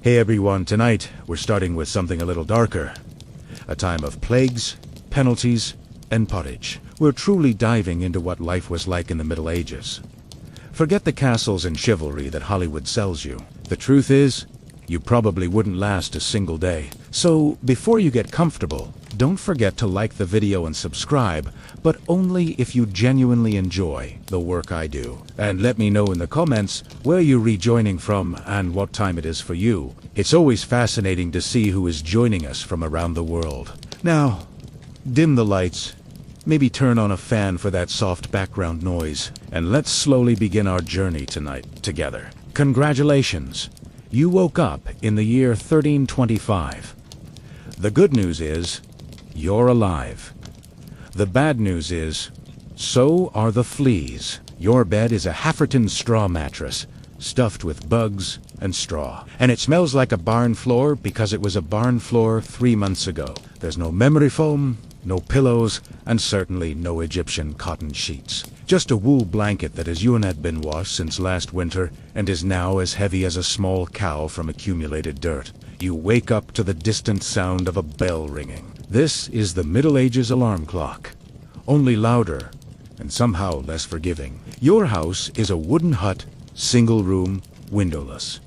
Hey everyone, tonight we're starting with something a little darker. A time of plagues, penalties, and pottage. We're truly diving into what life was like in the Middle Ages. Forget the castles and chivalry that Hollywood sells you. The truth is, you probably wouldn't last a single day. So, before you get comfortable, don't forget to like the video and subscribe, but only if you genuinely enjoy the work I do. And let me know in the comments where you're rejoining from and what time it is for you. It's always fascinating to see who is joining us from around the world. Now, dim the lights, maybe turn on a fan for that soft background noise, and let's slowly begin our journey tonight together. Congratulations! You woke up in the year 1325. The good news is, you're alive. The bad news is, so are the fleas. Your bed is a Hafferton straw mattress, stuffed with bugs and straw. And it smells like a barn floor because it was a barn floor 3 months ago. There's no memory foam, no pillows, and certainly no Egyptian cotton sheets. Just a wool blanket that has UNED been washed since last winter and is now as heavy as a small cow from accumulated dirt. You wake up to the distant sound of a bell ringing. This is the Middle Ages alarm clock, only louder and somehow less forgiving. Your house is a wooden hut, single room, windowless,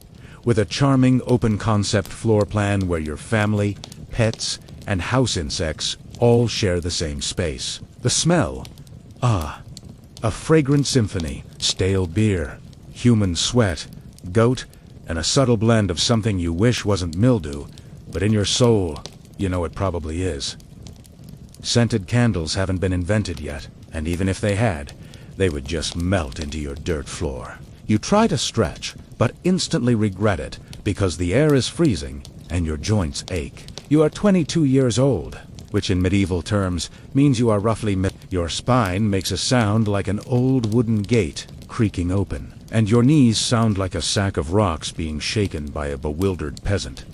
with a charming open concept floor plan where your family, pets, and house insects all share the same space. The smell, a fragrant symphony, stale beer, human sweat, goat, and a subtle blend of something you wish wasn't mildew, but in your soul, you know it probably is. Scented candles haven't been invented yet, and even if they had, they would just melt into your dirt floor. You try to stretch, but instantly regret it because the air is freezing and your joints ache. You are 22 years old, which in medieval terms means you are roughly your spine makes a sound like an old wooden gate creaking open, and your knees sound like a sack of rocks being shaken by a bewildered peasant.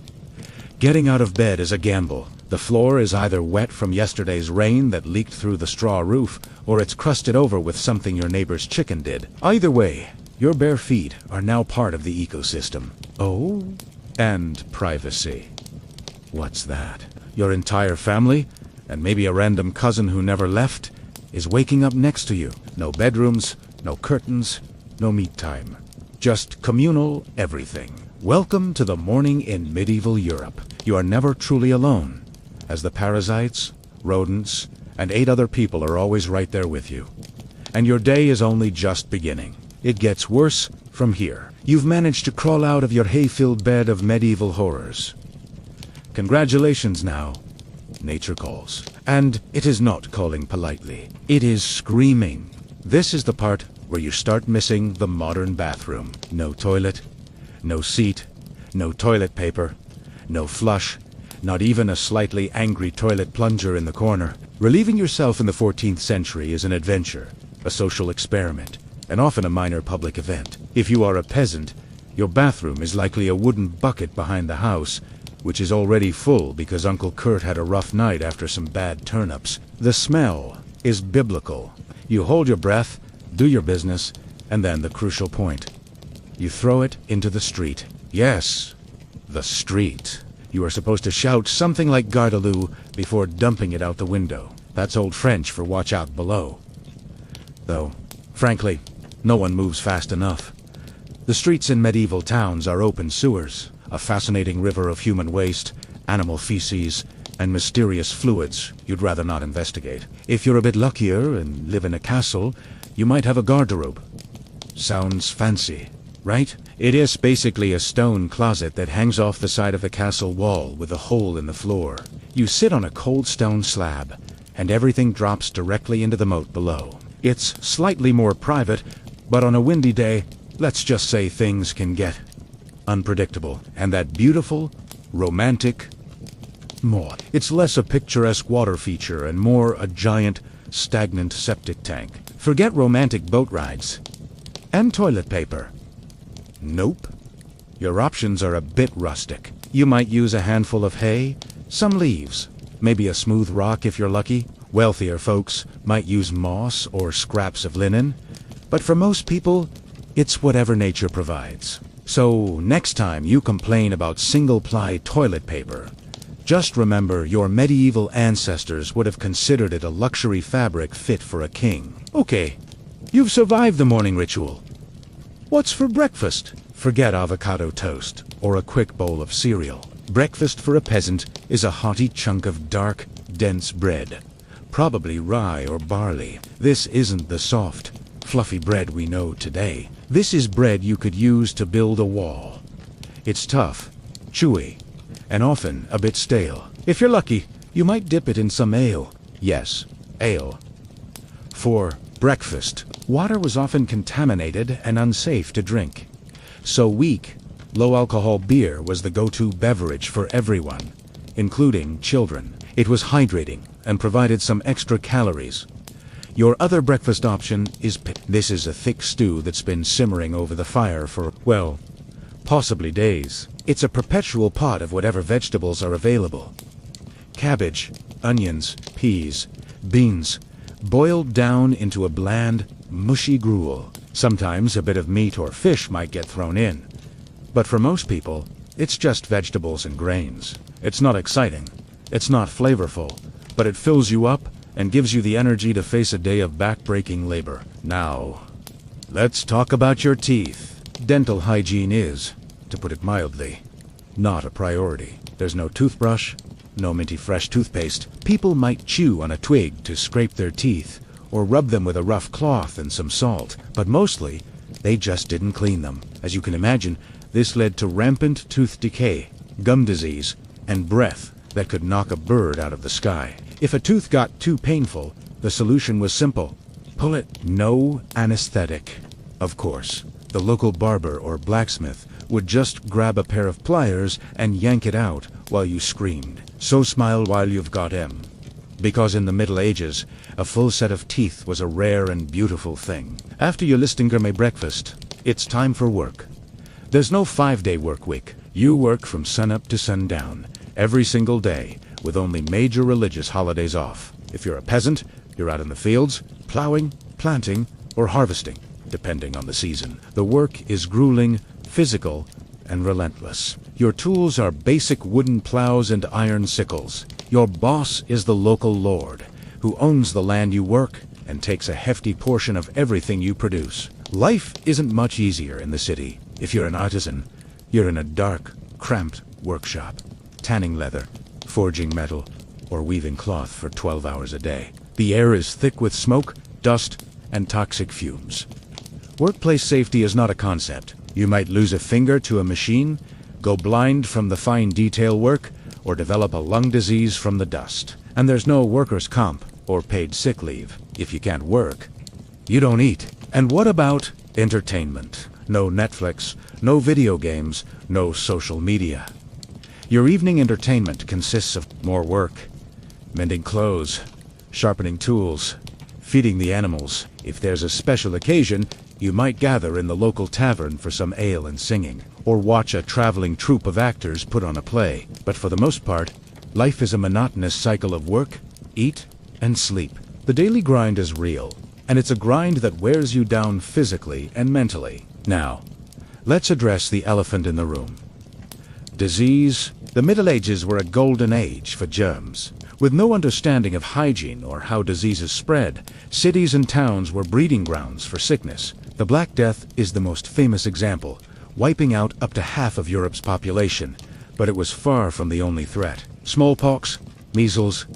Getting out of bed is a gamble. The floor is either wet from yesterday's rain that leaked through the straw roof, or it's crusted over with something your neighbor's chicken did. Either way, your bare feet are now part of the ecosystem. Oh, and privacy. What's that? Your entire family, and maybe a random cousin who never left, is waking up next to you. No bedrooms, no curtains, no meet time. Just communal everything. Welcome to the morning in medieval Europe. You are never truly alone, as the parasites, rodents, and 8 other people are always right there with you. And your day is only just beginning. It gets worse from here. You've managed to crawl out of your hay-filled bed of medieval horrors. Congratulations now. Nature calls. And it is not calling politely. It is screaming. This is the part where you start missing the modern bathroom. No toilet, no seat, no toilet paper, no flush, not even a slightly angry toilet plunger in the corner. Relieving yourself in the 14th century is an adventure, a social experiment, and often a minor public event. If you are a peasant, your bathroom is likely a wooden bucket behind the house, which is already full because Uncle Kurt had a rough night after some bad turnips. The smell is biblical. You hold your breath, do your business, and then the crucial point. You throw it into the street. Yes, the street. You are supposed to shout something like Gardaloo before dumping it out the window. That's Old French for watch out below. Though, frankly, no one moves fast enough. The streets in medieval towns are open sewers, a fascinating river of human waste, animal feces, and mysterious fluids you'd rather not investigate. If you're a bit luckier and live in a castle, you might have a garderobe. Sounds fancy, right? It is basically a stone closet that hangs off the side of the castle wall with a hole in the floor. You sit on a cold stone slab, and everything drops directly into the moat below. It's slightly more private, but on a windy day, let's just say things can get unpredictable. And that beautiful, romantic moat. It's less a picturesque water feature and more a giant, stagnant septic tank. Forget romantic boat rides. And toilet paper. Nope. Your options are a bit rustic. You might use a handful of hay, some leaves, maybe a smooth rock if you're lucky. Wealthier folks might use moss or scraps of linen. But for most people, it's whatever nature provides. So next time you complain about single-ply toilet paper, just remember your medieval ancestors would have considered it a luxury fabric fit for a king. Okay, you've survived the morning ritual. What's for breakfast? Forget avocado toast or a quick bowl of cereal. Breakfast for a peasant is a hearty chunk of dark, dense bread, probably rye or barley. This isn't the soft, fluffy bread we know today. This is bread you could use to build a wall. It's tough, chewy, and often a bit stale. If you're lucky, you might dip it in some ale. Yes, ale. For breakfast, water was often contaminated and unsafe to drink. So weak, low-alcohol beer was the go-to beverage for everyone, including children. It was hydrating and provided some extra calories. Your other breakfast option is This is a thick stew that's been simmering over the fire for, well, possibly days. It's a perpetual pot of whatever vegetables are available. Cabbage, onions, peas, beans, boiled down into a bland, mushy gruel. Sometimes a bit of meat or fish might get thrown in. But for most people, it's just vegetables and grains. It's not exciting, it's not flavorful, but it fills you up and gives you the energy to face a day of back-breaking labor. Now, let's talk about your teeth. Dental hygiene is, to put it mildly, not a priority. There's no toothbrush, no minty fresh toothpaste. People might chew on a twig to scrape their teeth, or rub them with a rough cloth and some salt, but mostly, they just didn't clean them. As you can imagine, this led to rampant tooth decay, gum disease, and breath that could knock a bird out of the sky. If a tooth got too painful, the solution was simple. Pull it. No anesthetic. Of course, the local barber or blacksmith would just grab a pair of pliers and yank it out while you screamed. So smile while you've got M. Because in the Middle Ages, a full set of teeth was a rare and beautiful thing. After your listing gourmet breakfast, it's time for work. There's no 5-day work week. You work from sunup to sundown, every single day, with only major religious holidays off. If you're a peasant, you're out in the fields, plowing, planting, or harvesting, depending on the season. The work is grueling, physical, and relentless. Your tools are basic wooden plows and iron sickles. Your boss is the local lord, who owns the land you work and takes a hefty portion of everything you produce. Life isn't much easier in the city. If you're an artisan, you're in a dark, cramped workshop, tanning leather, forging metal, or weaving cloth for 12 hours a day. The air is thick with smoke, dust, and toxic fumes. Workplace safety is not a concept. You might lose a finger to a machine, go blind from the fine detail work, or develop a lung disease from the dust. And there's no workers' comp or paid sick leave. If you can't work, you don't eat. And what about entertainment? No Netflix, no video games, no social media. Your evening entertainment consists of more work, mending clothes, sharpening tools, feeding the animals. If there's a special occasion, you might gather in the local tavern for some ale and singing, or watch a traveling troupe of actors put on a play. But for the most part, life is a monotonous cycle of work, eat, and sleep. The daily grind is real, and it's a grind that wears you down physically and mentally. Now, let's address the elephant in the room. Disease. The Middle Ages were a golden age for germs. With no understanding of hygiene or how diseases spread, cities and towns were breeding grounds for sickness. The Black Death is the most famous example, wiping out up to half of Europe's population, but it was far from the only threat. Smallpox, measles,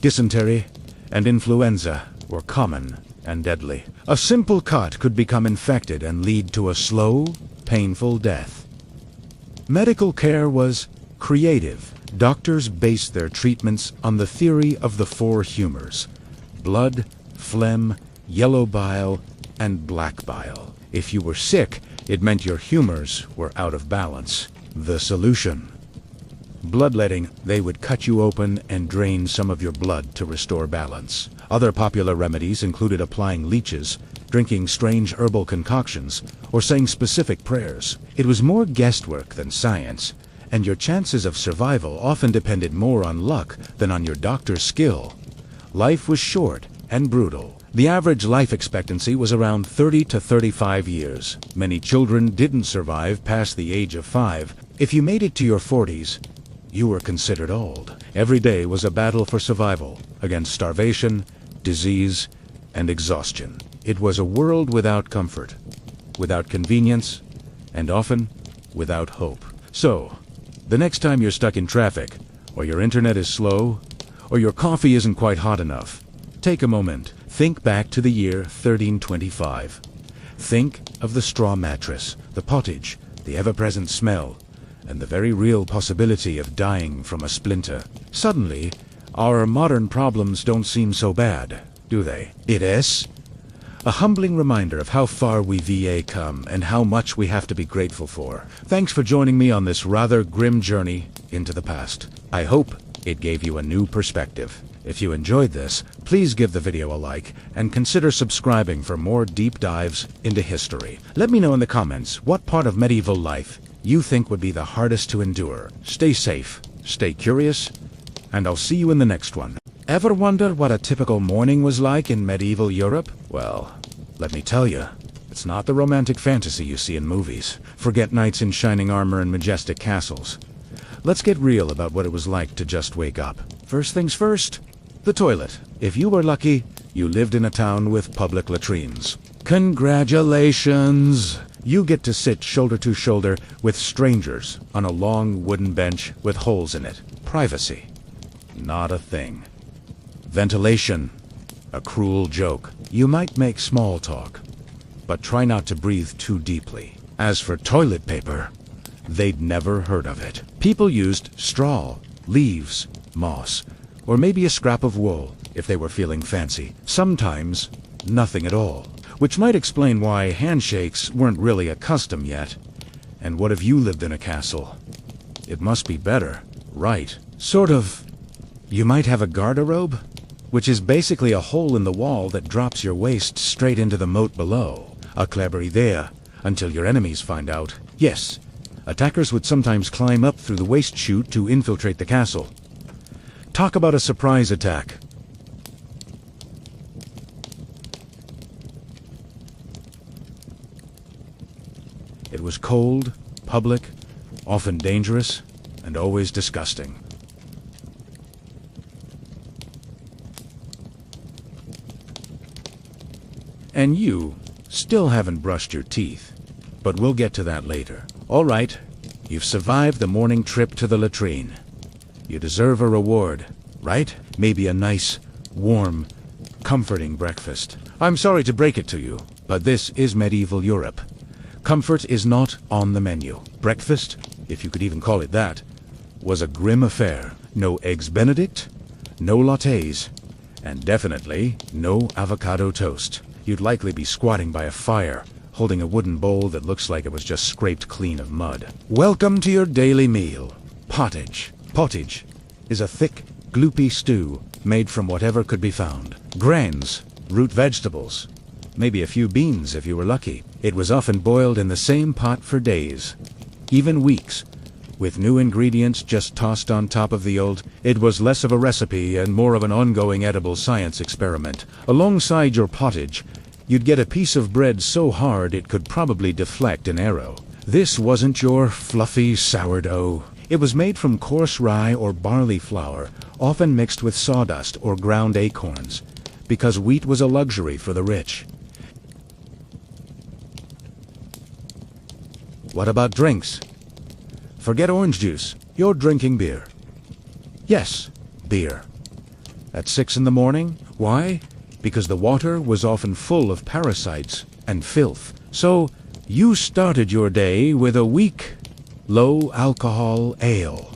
dysentery, and influenza were common and deadly. A simple cut could become infected and lead to a slow, painful death. Medical care was creative. Doctors based their treatments on the theory of the 4 humors: blood, phlegm, yellow bile, and black bile. If you were sick, it meant your humors were out of balance. The solution: bloodletting. They would cut you open and drain some of your blood to restore balance. Other popular remedies included applying leeches, drinking strange herbal concoctions, or saying specific prayers. It was more guesswork than science, and your chances of survival often depended more on luck than on your doctor's skill. Life was short and brutal, The average life expectancy was around 30 to 35 years. Many children didn't survive past the age of 5. If you made it to your 40s, you were considered old. Every day was a battle for survival against starvation, disease, and exhaustion. It was a world without comfort, without convenience, and often without hope. So, the next time you're stuck in traffic, or your internet is slow, or your coffee isn't quite hot enough, take a moment. Think back to the year 1325. Think of the straw mattress, the pottage, the ever-present smell, and the very real possibility of dying from a splinter. Suddenly, our modern problems don't seem so bad, do they? It is a humbling reminder of how far we've come and how much we have to be grateful for. Thanks for joining me on this rather grim journey into the past. I hope it gave you a new perspective. If you enjoyed this, please give the video a like and consider subscribing for more deep dives into history. Let me know in the comments what part of medieval life you think would be the hardest to endure. Stay safe, stay curious, and I'll see you in the next one. Ever wonder what a typical morning was like in medieval Europe? Well, let me tell you, it's not the romantic fantasy you see in movies. Forget knights in shining armor and majestic castles. Let's get real about what it was like to just wake up. First things first, the toilet. If you were lucky, you lived in a town with public latrines. Congratulations! You get to sit shoulder to shoulder with strangers on a long wooden bench with holes in it. Privacy. Not a thing. Ventilation. A cruel joke. You might make small talk, but try not to breathe too deeply. As for toilet paper, they'd never heard of it. People used straw, leaves, moss, or maybe a scrap of wool if they were feeling fancy. Sometimes nothing at all, which might explain why handshakes weren't really a custom yet. And what if you lived in a castle? It must be better, right? Sort of. You might have a garderobe, which is basically a hole in the wall that drops your waist straight into the moat below. A clever idea, until your enemies find out. Yes, attackers would sometimes climb up through the waist chute to infiltrate the castle. Talk about a surprise attack. It was cold, public, often dangerous, and always disgusting. And you still haven't brushed your teeth, but we'll get to that later. All right, you've survived the morning trip to the latrine. You deserve a reward, right? Maybe a nice, warm, comforting breakfast. I'm sorry to break it to you, but this is medieval Europe. Comfort is not on the menu. Breakfast, if you could even call it that, was a grim affair. No eggs Benedict, no lattes, and definitely no avocado toast. You'd likely be squatting by a fire, holding a wooden bowl that looks like it was just scraped clean of mud. Welcome to your daily meal. Pottage. Pottage is a thick, gloopy stew made from whatever could be found. Grains, root vegetables, maybe a few beans if you were lucky. It was often boiled in the same pot for days, even weeks, with new ingredients just tossed on top of the old. It was less of a recipe and more of an ongoing edible science experiment. Alongside your pottage, you'd get a piece of bread so hard it could probably deflect an arrow. This wasn't your fluffy sourdough. It was made from coarse rye or barley flour, often mixed with sawdust or ground acorns, because wheat was a luxury for the rich. What about drinks? Forget orange juice. You're drinking beer. Yes, beer. At 6 in the morning? Why? Because the water was often full of parasites and filth. So, you started your day with a weak, low-alcohol ale.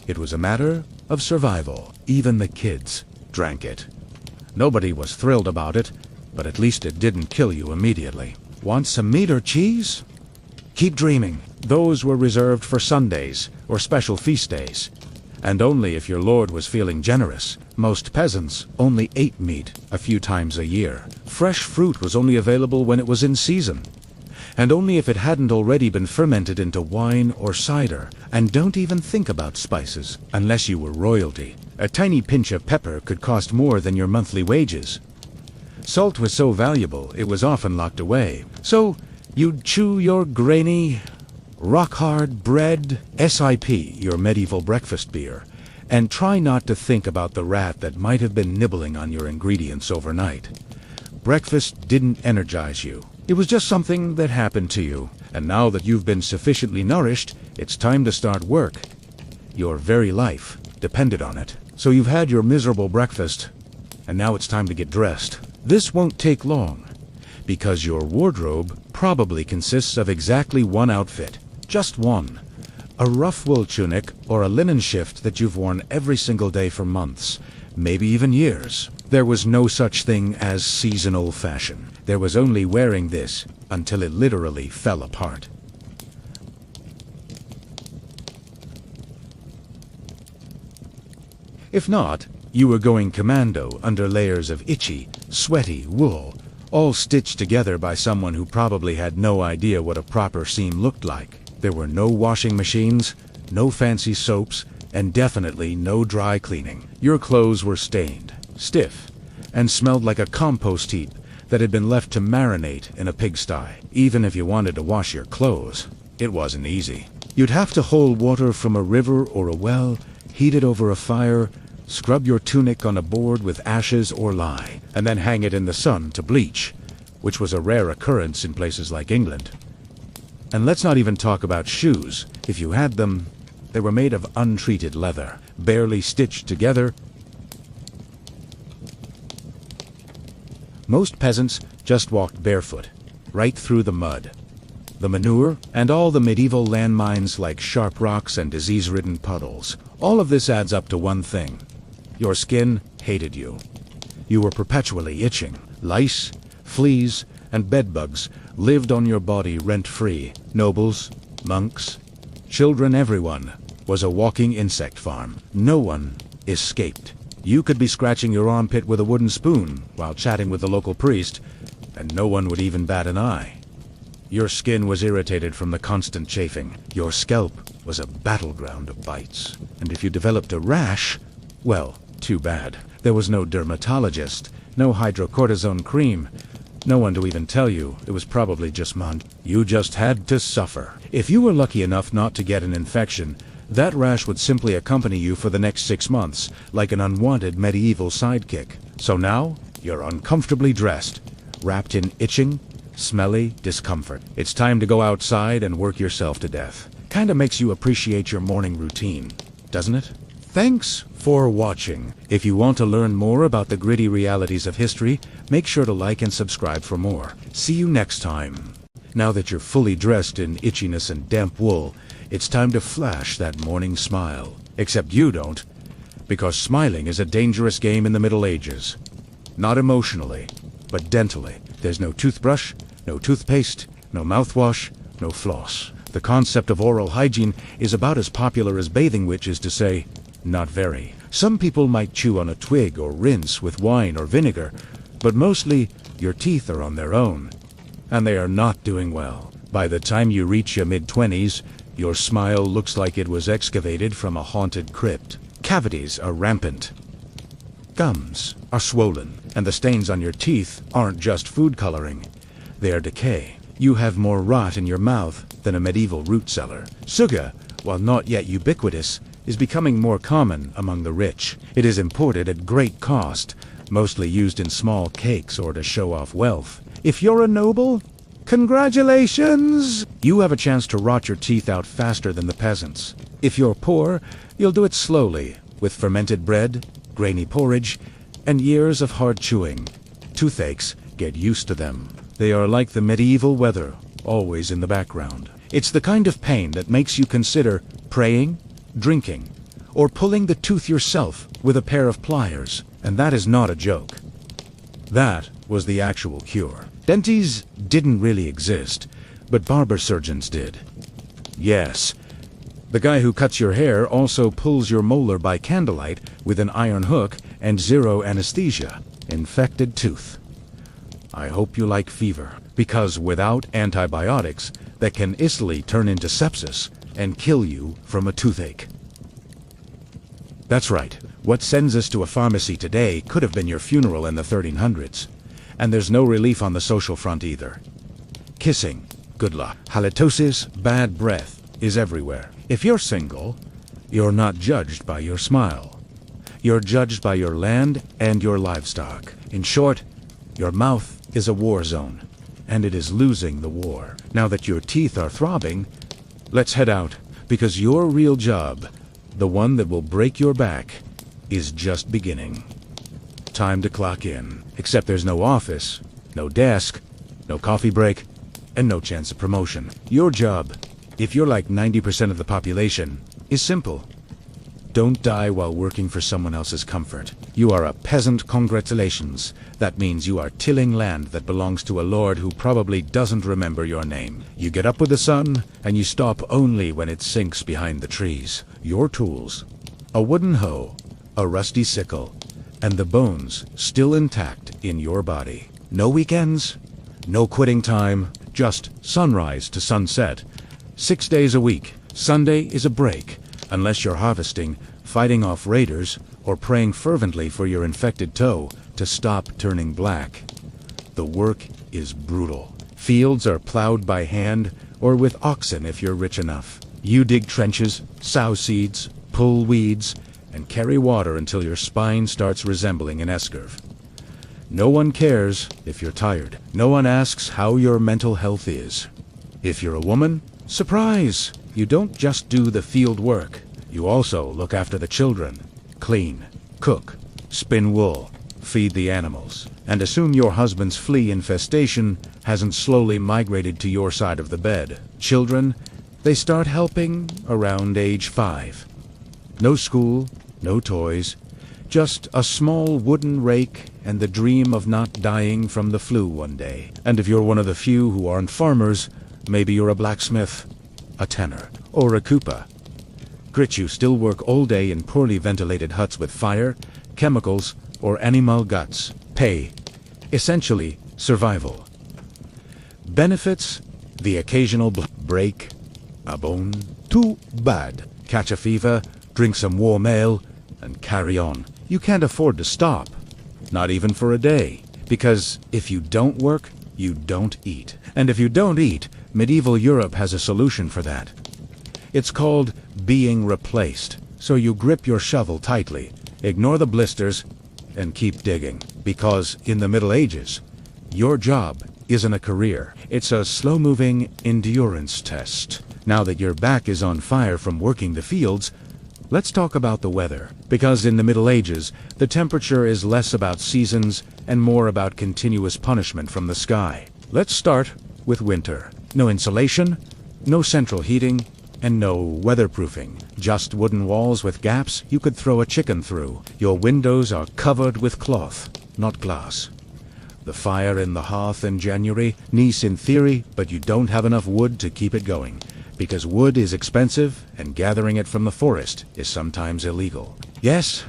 It was a matter of survival. Even the kids drank it. Nobody was thrilled about it, but at least it didn't kill you immediately. Want some meat or cheese? Keep dreaming. Those were reserved for Sundays or special feast days, and only if your lord was feeling generous. Most peasants only ate meat a few times a year. Fresh fruit was only available when it was in season, and only if it hadn't already been fermented into wine or cider. And don't even think about spices unless you were royalty. A tiny pinch of pepper could cost more than your monthly wages. Salt was so valuable, it was often locked away. So, you'd chew your grainy, rock-hard bread, SIP, your medieval breakfast beer, and try not to think about the rat that might have been nibbling on your ingredients overnight. Breakfast didn't energize you. It was just something that happened to you. And now that you've been sufficiently nourished, it's time to start work. Your very life depended on it. So you've had your miserable breakfast, and now it's time to get dressed. This won't take long, because your wardrobe probably consists of exactly one outfit. Just one. A rough wool tunic or a linen shift that you've worn every single day for months, maybe even years. There was no such thing as seasonal fashion. There was only wearing this until it literally fell apart. If not, you were going commando under layers of itchy, sweaty wool, all stitched together by someone who probably had no idea what a proper seam looked like. There were no washing machines, no fancy soaps, and definitely no dry cleaning. Your clothes were stained, stiff, and smelled like a compost heap that had been left to marinate in a pigsty. Even if you wanted to wash your clothes, it wasn't easy. You'd have to haul water from a river or a well, heat it over a fire, scrub your tunic on a board with ashes or lye, and then hang it in the sun to bleach, which was a rare occurrence in places like England. And let's not even talk about shoes. If you had them, they were made of untreated leather, barely stitched together. Most peasants just walked barefoot, right through the mud, the manure, and all the medieval landmines like sharp rocks and disease-ridden puddles. All of this adds up to one thing. Your skin hated you. You were perpetually itching. Lice, fleas, and bedbugs lived on your body rent-free. Nobles, monks, children, everyone was a walking insect farm. No one escaped. You could be scratching your armpit with a wooden spoon while chatting with the local priest, and no one would even bat an eye. Your skin was irritated from the constant chafing. Your scalp was a battleground of bites. And if you developed a rash, well, too bad. There was no dermatologist, no hydrocortisone cream, no one to even tell you it was probably just You just had to suffer. If you were lucky enough not to get an infection, that rash would simply accompany you for the next 6 months, like an unwanted medieval sidekick. So now, you're uncomfortably dressed, wrapped in itching, smelly discomfort. It's time to go outside and work yourself to death. Kinda makes you appreciate your morning routine, doesn't it? Thanks for watching. If you want to learn more about the gritty realities of history, make sure to like and subscribe for more. See you next time. Now that you're fully dressed in itchiness and damp wool, it's time to flash that morning smile. Except you don't, because smiling is a dangerous game in the Middle Ages. Not emotionally, but dentally. There's no toothbrush, no toothpaste, no mouthwash, no floss. The concept of oral hygiene is about as popular as bathing, which is to say, not very. Some people might chew on a twig or rinse with wine or vinegar, but mostly your teeth are on their own, and they are not doing well. By the time you reach your mid-20s, your smile looks like it was excavated from a haunted crypt. Cavities are rampant. Gums are swollen, and the stains on your teeth aren't just food coloring. They are decay. You have more rot in your mouth than a medieval root cellar. Sugar, while not yet ubiquitous, is becoming more common among the rich. It is imported at great cost, mostly used in small cakes or to show off wealth. If you're a noble, congratulations! You have a chance to rot your teeth out faster than the peasants. If you're poor, you'll do it slowly, with fermented bread, grainy porridge, and years of hard chewing. Toothaches, get used to them. They are like the medieval weather, always in the background. It's the kind of pain that makes you consider praying, drinking, or pulling the tooth yourself with a pair of pliers. And that is not a joke. That was the actual cure. Dentists didn't really exist, but barber surgeons did. Yes, the guy who cuts your hair also pulls your molar by candlelight with an iron hook and zero anesthesia. Infected tooth. I hope you like fever, because without antibiotics, that can easily turn into sepsis and kill you from a toothache. That's right. What sends us to a pharmacy today could have been your funeral in the 1300s. And there's no relief on the social front either. Kissing, good luck. Halitosis, bad breath, is everywhere. If you're single, you're not judged by your smile. You're judged by your land and your livestock. In short, your mouth is a war zone, and it is losing the war. Now that your teeth are throbbing, let's head out, because your real job, the one that will break your back, is just beginning. Time to clock in. Except there's no office, no desk, no coffee break, and no chance of promotion. Your job, if you're like 90% of the population, is simple. Don't die while working for someone else's comfort. You are a peasant, congratulations. That means you are tilling land that belongs to a lord who probably doesn't remember your name. You get up with the sun, and you stop only when it sinks behind the trees. Your tools: a wooden hoe, a rusty sickle, and the bones still intact in your body. No weekends, no quitting time, just sunrise to sunset. 6 days a week. Sunday is a break, unless you're harvesting, fighting off raiders, or praying fervently for your infected toe to stop turning black. The work is brutal. Fields are plowed by hand or with oxen if you're rich enough. You dig trenches, sow seeds, pull weeds, and carry water until your spine starts resembling an escarf. No one cares if you're tired. No one asks how your mental health is. If you're a woman, surprise! You don't just do the field work. You also look after the children, clean, cook, spin wool, feed the animals, and assume your husband's flea infestation hasn't slowly migrated to your side of the bed. Children, they start helping around age 5. No school, no toys, just a small wooden rake and the dream of not dying from the flu one day. And if you're one of the few who aren't farmers, maybe you're a blacksmith, a tanner, or a cooper. Grit, you still work all day in poorly ventilated huts with fire, chemicals, or animal guts. Pay, essentially survival. Benefits: the occasional break, a bone, too bad. Catch a fever, drink some warm ale, and carry on. You can't afford to stop, not even for a day, because if you don't work, you don't eat. And if you don't eat, medieval Europe has a solution for that. It's called being replaced. So you grip your shovel tightly, ignore the blisters, and keep digging. Because in the Middle Ages, your job isn't a career. It's a slow-moving endurance test. Now that your back is on fire from working the fields, let's talk about the weather. Because in the Middle Ages, the temperature is less about seasons and more about continuous punishment from the sky. Let's start with winter. No insulation, no central heating, and no weatherproofing. Just wooden walls with gaps you could throw a chicken through. Your windows are covered with cloth, not glass. The fire in the hearth in January, nice in theory, but you don't have enough wood to keep it going. Because wood is expensive, and gathering it from the forest is sometimes illegal. Yes,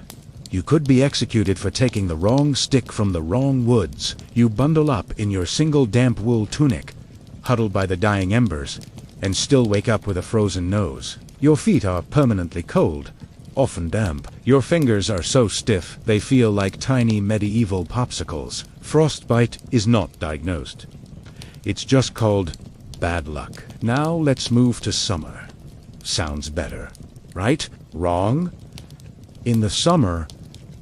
you could be executed for taking the wrong stick from the wrong woods. You bundle up in your single damp wool tunic, huddled by the dying embers, and still wake up with a frozen nose. Your feet are permanently cold, often damp. Your fingers are so stiff they feel like tiny medieval popsicles. Frostbite is not diagnosed. It's just called bad luck. Now let's move to summer. Sounds better, right? Wrong? In the summer,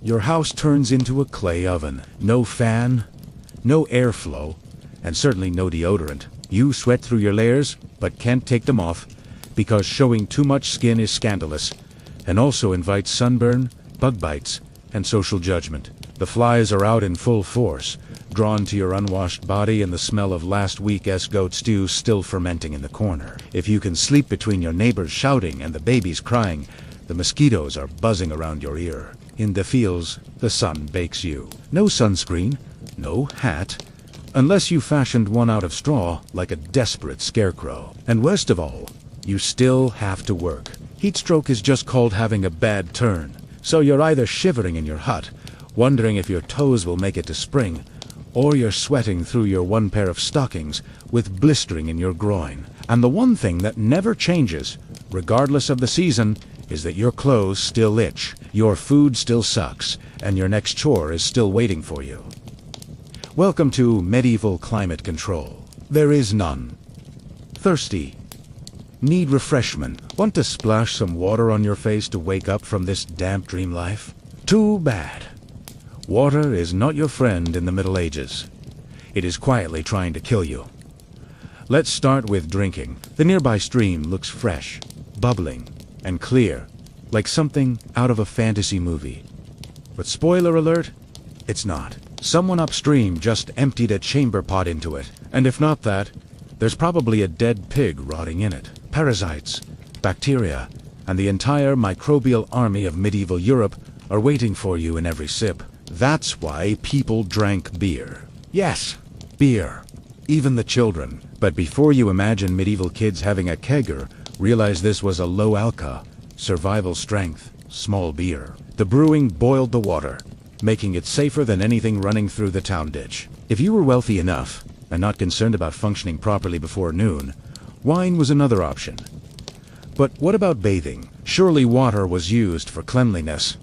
your house turns into a clay oven. No fan, no airflow, and certainly no deodorant. You sweat through your layers, but can't take them off, because showing too much skin is scandalous, and also invites sunburn, bug bites, and social judgment. The flies are out in full force, drawn to your unwashed body and the smell of last week's goat stew still fermenting in the corner. If you can sleep between your neighbors shouting and the babies crying, the mosquitoes are buzzing around your ear. In the fields, the sun bakes you. No sunscreen, no hat, unless you fashioned one out of straw like a desperate scarecrow. And worst of all, you still have to work. Heatstroke is just called having a bad turn. So you're either shivering in your hut, wondering if your toes will make it to spring, or you're sweating through your one pair of stockings with blistering in your groin. And the one thing that never changes, regardless of the season, is that your clothes still itch, your food still sucks, and your next chore is still waiting for you. Welcome to medieval climate control. There is none. Thirsty. Need refreshment. Want to splash some water on your face to wake up from this damp dream life? Too bad. Water is not your friend in the Middle Ages. It is quietly trying to kill you. Let's start with drinking. The nearby stream looks fresh, bubbling, and clear, like something out of a fantasy movie. But spoiler alert, it's not. Someone upstream just emptied a chamber pot into it, and if not that, there's probably a dead pig rotting in it. Parasites, bacteria, and the entire microbial army of medieval Europe are waiting for you in every sip. That's why people drank beer. Yes, beer. Even the children. But before you imagine medieval kids having a kegger, realize this was a low-alca, survival strength, small beer. The brewing boiled the water, making it safer than anything running through the town ditch. If you were wealthy enough, and not concerned about functioning properly before noon, wine was another option. But what about bathing? Surely water was used for cleanliness.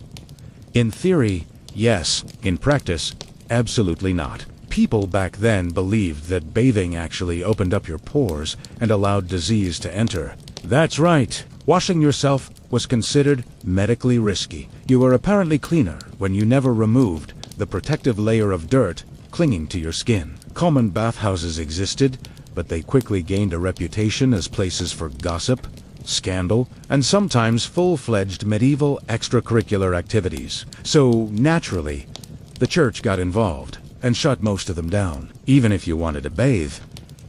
In theory, yes. In practice, absolutely not. People back then believed that bathing actually opened up your pores and allowed disease to enter. That's right. Washing yourself was considered medically risky. You were apparently cleaner when you never removed the protective layer of dirt clinging to your skin. Common bathhouses existed, but they quickly gained a reputation as places for gossip, scandal, and sometimes full-fledged medieval extracurricular activities. So, naturally, the church got involved and shut most of them down. Even if you wanted to bathe,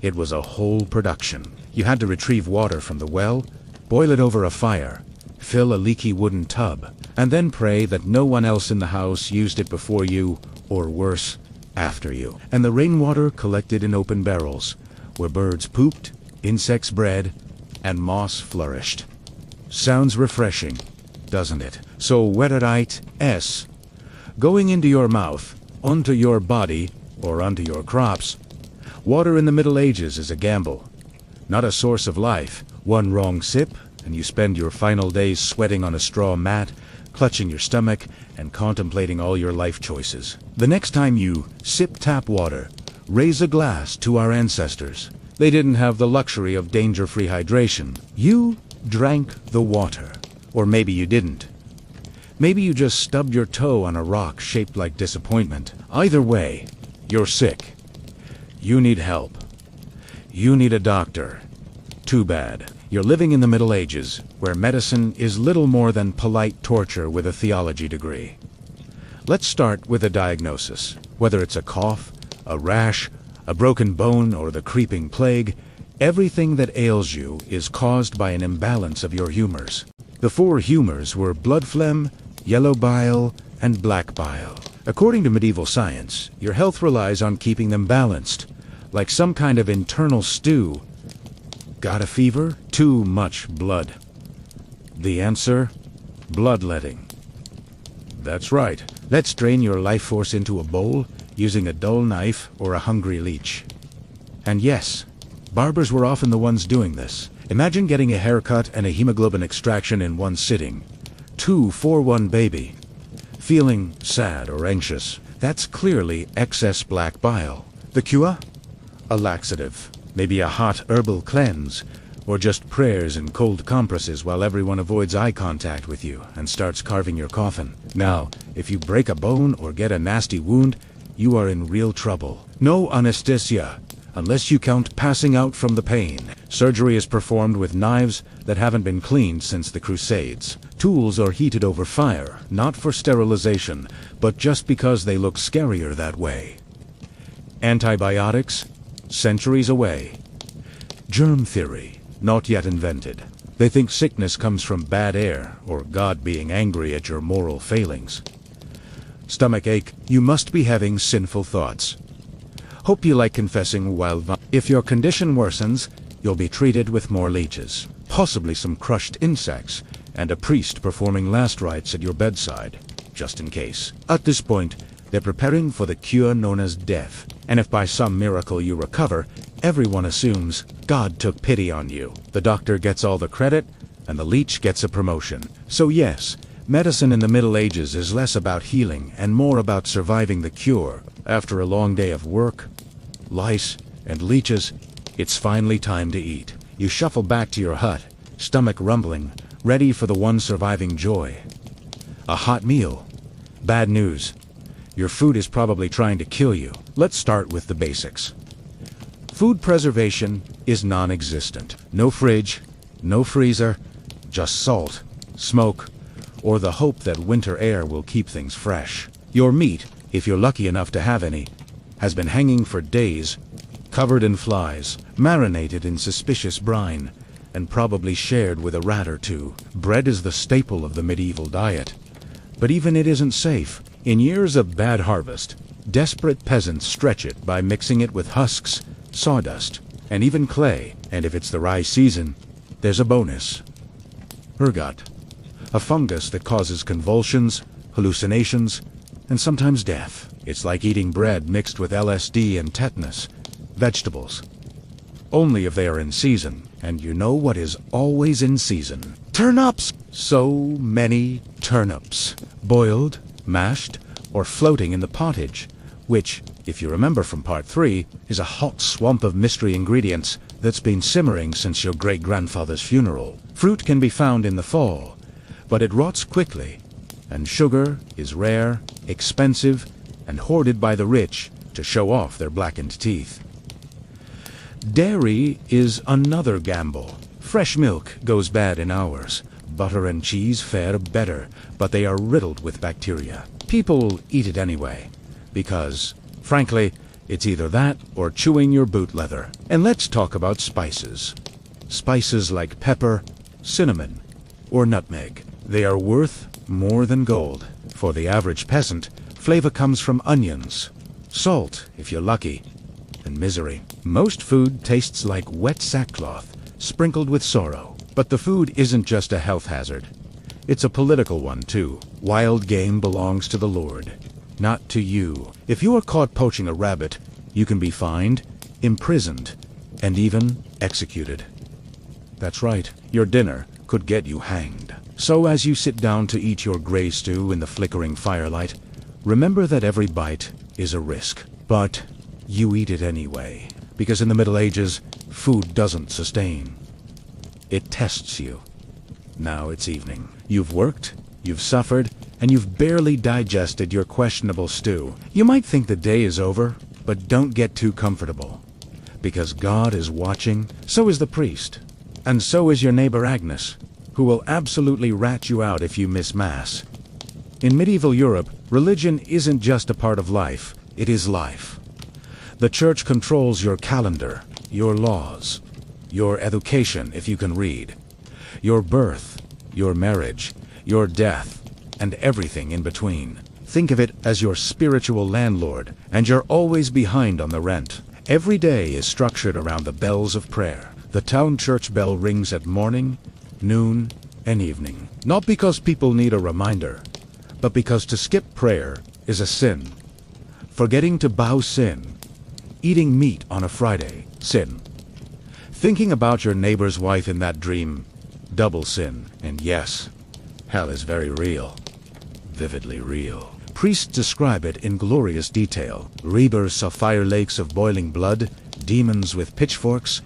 it was a whole production. You had to retrieve water from the well, boil it over a fire, fill a leaky wooden tub, and then pray that no one else in the house used it before you, or worse, after you. And the rainwater collected in open barrels, where birds pooped, insects bred, and moss flourished. Sounds refreshing, doesn't it? So wetterite S, going into your mouth, onto your body, or onto your crops. Water in the Middle Ages is a gamble, not a source of life. One wrong sip, and you spend your final days sweating on a straw mat, clutching your stomach, and contemplating all your life choices. The next time you sip tap water, raise a glass to our ancestors. They didn't have the luxury of danger-free hydration. You drank the water. Or maybe you didn't. Maybe you just stubbed your toe on a rock shaped like disappointment. Either way, you're sick. You need help. You need a doctor. Too bad. You're living in the Middle Ages, where medicine is little more than polite torture with a theology degree. Let's start with a diagnosis. Whether it's a cough, a rash, a broken bone, or the creeping plague, everything that ails you is caused by an imbalance of your humors. The four humors were blood phlegm, yellow bile, and black bile. According to medieval science, your health relies on keeping them balanced, like some kind of internal stew. Got a fever? Too much blood. The answer? Bloodletting. That's right. Let's drain your life force into a bowl using a dull knife or a hungry leech. And yes, barbers were often the ones doing this. Imagine getting a haircut and a hemoglobin extraction in one sitting. 2-for-1 baby. Feeling sad or anxious. That's clearly excess black bile. The cure? A laxative. Maybe a hot herbal cleanse, or just prayers and cold compresses while everyone avoids eye contact with you and starts carving your coffin. Now, if you break a bone or get a nasty wound, you are in real trouble. No anesthesia, unless you count passing out from the pain. Surgery is performed with knives that haven't been cleaned since the Crusades. Tools are heated over fire, not for sterilization, but just because they look scarier that way. Antibiotics? Centuries away. Germ theory? Not yet invented. They think sickness comes from bad air, or God being angry at your moral failings. Stomach ache? You must be having sinful thoughts. Hope you like confessing while if your condition worsens, you'll be treated with more leeches, possibly some crushed insects, and a priest performing last rites at your bedside, just in case. At this point, they're preparing for the cure known as death, and if by some miracle you recover, everyone assumes God took pity on you. The doctor gets all the credit, and the leech gets a promotion. So yes, medicine in the Middle Ages is less about healing and more about surviving the cure. After a long day of work, lice, and leeches, it's finally time to eat. You shuffle back to your hut, stomach rumbling, ready for the one surviving joy. A hot meal. Bad news. Your food is probably trying to kill you. Let's start with the basics. Food preservation is non-existent. No fridge, no freezer, just salt, smoke, or the hope that winter air will keep things fresh. Your meat, if you're lucky enough to have any, has been hanging for days, covered in flies, marinated in suspicious brine, and probably shared with a rat or two. Bread is the staple of the medieval diet. But even it isn't safe. In years of bad harvest, desperate peasants stretch it by mixing it with husks, sawdust, and even clay. And if it's the rye season, there's a bonus. Ergot, a fungus that causes convulsions, hallucinations, and sometimes death. It's like eating bread mixed with LSD and tetanus. Vegetables. Only if they are in season. And you know what is always in season? Turnips! So many turnips. Boiled, mashed, or floating in the pottage, which, if you remember from part 3, is a hot swamp of mystery ingredients that's been simmering since your great-grandfather's funeral. Fruit can be found in the fall, but it rots quickly, and sugar is rare, expensive, and hoarded by the rich to show off their blackened teeth. Dairy is another gamble. Fresh milk goes bad in hours. Butter and cheese fare better, but they are riddled with bacteria. People eat it anyway, because, frankly, it's either that or chewing your boot leather. And let's talk about spices. Spices like pepper, cinnamon, or nutmeg. They are worth more than gold. For the average peasant, flavor comes from onions, salt, if you're lucky, and misery. Most food tastes like wet sackcloth, sprinkled with sorrow. But the food isn't just a health hazard. It's a political one, too. Wild game belongs to the Lord, not to you. If you are caught poaching a rabbit, you can be fined, imprisoned, and even executed. That's right, your dinner could get you hanged. So as you sit down to eat your gray stew in the flickering firelight, remember that every bite is a risk. But you eat it anyway, because in the Middle Ages, food doesn't sustain. It tests you. Now it's evening. You've worked, you've suffered, and you've barely digested your questionable stew. You might think the day is over, but don't get too comfortable. Because God is watching, so is the priest. And so is your neighbor Agnes, who will absolutely rat you out if you miss Mass. In medieval Europe, religion isn't just a part of life, it is life. The church controls your calendar, your laws, your education if you can read, your birth, your marriage, your death, and everything in between. Think of it as your spiritual landlord, and you're always behind on the rent. Every day is structured around the bells of prayer. The town church bell rings at morning, noon, and evening. Not because people need a reminder, but because to skip prayer is a sin. Forgetting to bow, sin. Eating meat on a Friday, sin. Thinking about your neighbor's wife in that dream, double sin. And yes, hell is very real. Vividly real. Priests describe it in glorious detail. Rebirths of fire lakes of boiling blood, demons with pitchforks,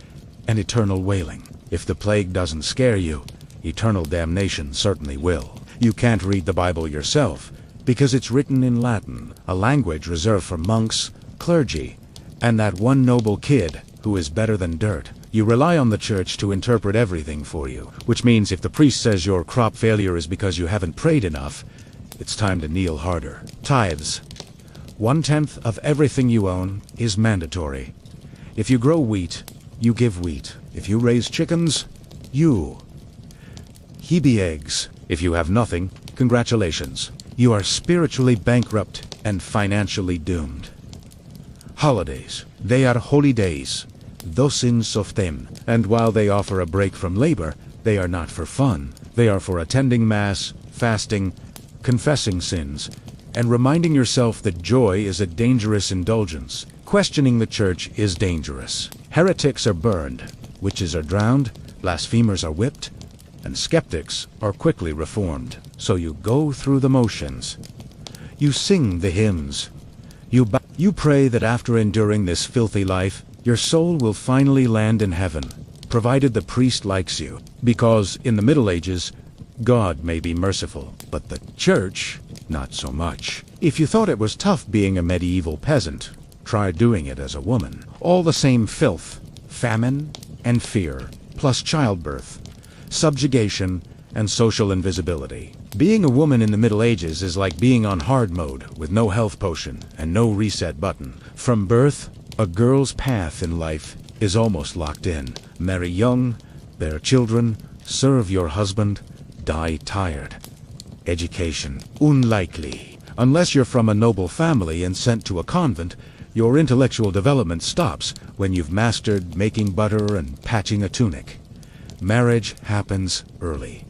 and eternal wailing. If the plague doesn't scare you, eternal damnation certainly will. You can't read the Bible yourself, because it's written in Latin, a language reserved for monks, clergy, and that one noble kid who is better than dirt. You rely on the church to interpret everything for you, which means if the priest says your crop failure is because you haven't prayed enough, it's time to kneel harder. Tithes. 1/10 of everything you own is mandatory. If you grow wheat, you give wheat. If you raise chickens, you. Hebe eggs. If you have nothing, congratulations. You are spiritually bankrupt and financially doomed. Holidays. They are holy days. Dosin softem. And while they offer a break from labor, they are not for fun. They are for attending Mass, fasting, confessing sins, and reminding yourself that joy is a dangerous indulgence. Questioning the church is dangerous. Heretics are burned, witches are drowned, blasphemers are whipped, and skeptics are quickly reformed. So you go through the motions. You sing the hymns. You bow You pray that after enduring this filthy life, your soul will finally land in heaven, provided the priest likes you. Because in the Middle Ages, God may be merciful, but the Church, not so much. If you thought it was tough being a medieval peasant, try doing it as a woman. All the same filth, famine, and fear, plus childbirth, subjugation, and social invisibility. Being a woman in the Middle Ages is like being on hard mode with no health potion and no reset button. From birth, a girl's path in life is almost locked in. Marry young, bear children, serve your husband, die tired. Education, unlikely. Unless you're from a noble family and sent to a convent, your intellectual development stops when you've mastered making butter and patching a tunic. Marriage happens early.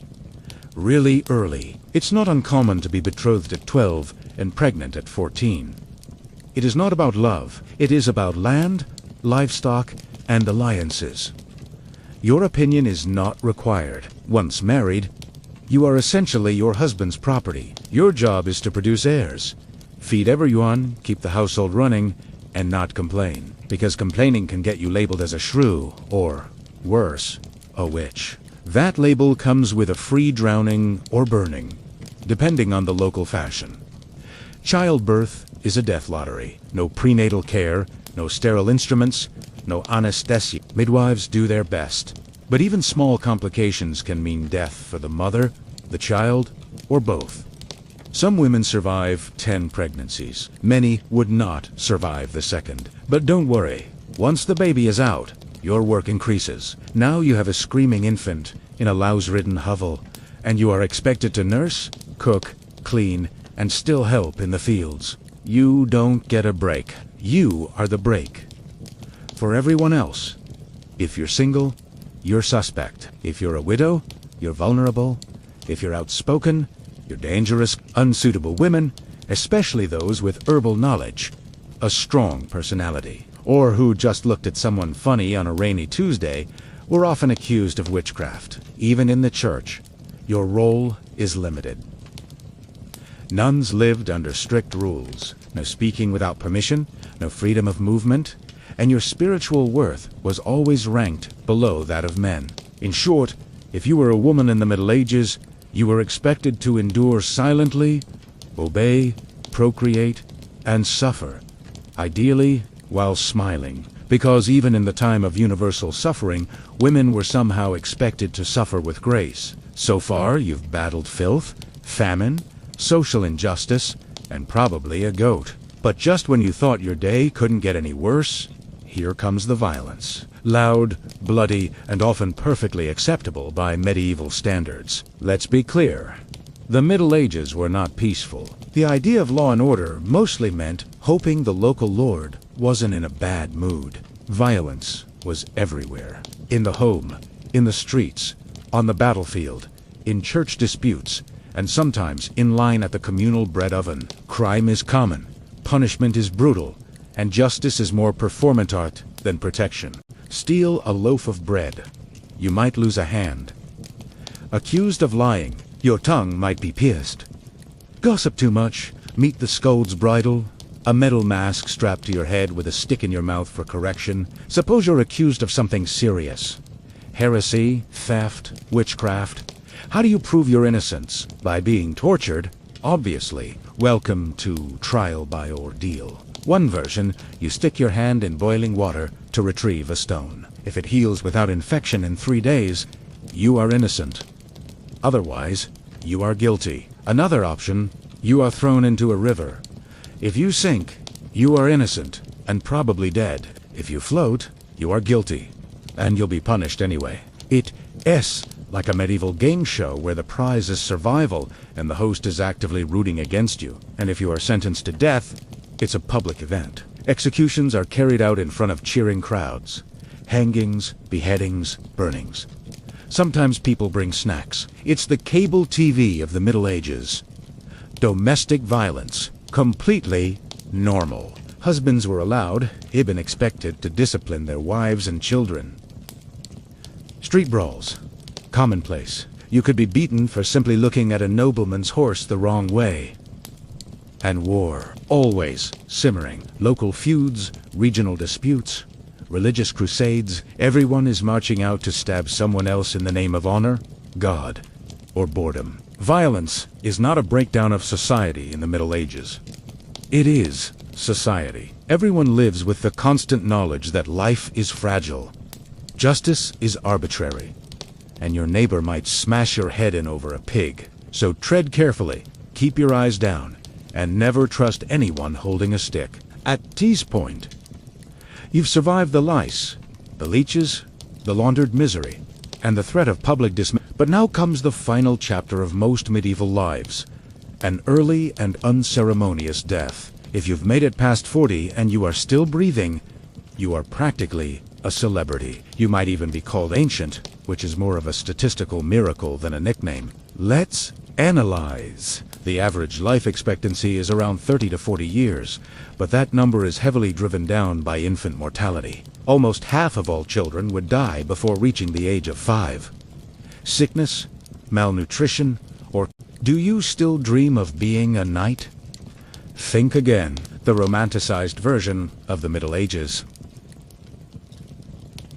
Really early. It's not uncommon to be betrothed at 12 and pregnant at 14. It is not about love. It is about land, livestock, and alliances. Your opinion is not required. Once married, you are essentially your husband's property. Your job is to produce heirs, feed everyone, keep the household running, and not complain. Because complaining can get you labeled as a shrew, or, worse, a witch. That label comes with a free drowning or burning, depending on the local fashion. Childbirth is a death lottery. No prenatal care, no sterile instruments, no anesthesia. Midwives do their best. But even small complications can mean death for the mother, the child, or both. Some women survive 10 pregnancies. Many would not survive the second. But don't worry. Once the baby is out, your work increases. Now you have a screaming infant in a louse-ridden hovel, and you are expected to nurse, cook, clean, and still help in the fields. You don't get a break. You are the break. For everyone else, if you're single, you're suspect. If you're a widow, you're vulnerable. If you're outspoken, you're dangerous. Unsuitable women, especially those with herbal knowledge, a strong personality, or who just looked at someone funny on a rainy Tuesday, were often accused of witchcraft. Even in the church, your role is limited. Nuns lived under strict rules. No speaking without permission, no freedom of movement, and your spiritual worth was always ranked below that of men. In short, if you were a woman in the Middle Ages, you were expected to endure silently, obey, procreate, and suffer, ideally while smiling, because even in the time of universal suffering, women were somehow expected to suffer with grace. So far, you've battled filth, famine, social injustice, and probably a goat. But just when you thought your day couldn't get any worse, here comes the violence. Loud, bloody, and often perfectly acceptable by medieval standards. Let's be clear. The Middle Ages were not peaceful. The idea of law and order mostly meant hoping the local lord wasn't in a bad mood. Violence was everywhere. In the home, in the streets, on the battlefield, in church disputes, and sometimes in line at the communal bread oven. Crime is common, punishment is brutal, and justice is more performance art than protection. Steal a loaf of bread, you might lose a hand. Accused of lying, your tongue might be pierced. Gossip too much, meet the scold's bridle. A metal mask strapped to your head with a stick in your mouth for correction. Suppose you're accused of something serious. Heresy, theft, witchcraft. How do you prove your innocence? By being tortured? Obviously. Welcome to trial by ordeal. One version, you stick your hand in boiling water to retrieve a stone. If it heals without infection in 3 days, you are innocent. Otherwise, you are guilty. Another option, you are thrown into a river. If you sink, you are innocent and probably dead. If you float, you are guilty, and you'll be punished anyway. It's like a medieval game show where the prize is survival and the host is actively rooting against you. And if you are sentenced to death, it's a public event. Executions are carried out in front of cheering crowds. Hangings, beheadings, burnings. Sometimes people bring snacks. It's the cable TV of the Middle Ages. Domestic violence. Completely normal. Husbands were allowed, even expected, to discipline their wives and children. Street brawls. Commonplace. You could be beaten for simply looking at a nobleman's horse the wrong way. And war, always simmering. Local feuds, regional disputes, religious crusades. Everyone is marching out to stab someone else in the name of honor, God, or boredom. Violence is not a breakdown of society in the Middle Ages. It is society. Everyone lives with the constant knowledge that life is fragile. Justice is arbitrary, and your neighbor might smash your head in over a pig. So tread carefully, keep your eyes down, and never trust anyone holding a stick. At T's point, you've survived the lice, the leeches, the laundered misery, and the threat of public dismay. But now comes the final chapter of most medieval lives, an early and unceremonious death. If you've made it past 40 and you are still breathing, you are practically a celebrity. You might even be called ancient, which is more of a statistical miracle than a nickname. Let's analyze. The average life expectancy is around 30 to 40 years, but that number is heavily driven down by infant mortality. Almost half of all children would die before reaching the age of 5. Sickness, malnutrition, or do you still dream of being a knight? Think again, the romanticized version of the Middle Ages.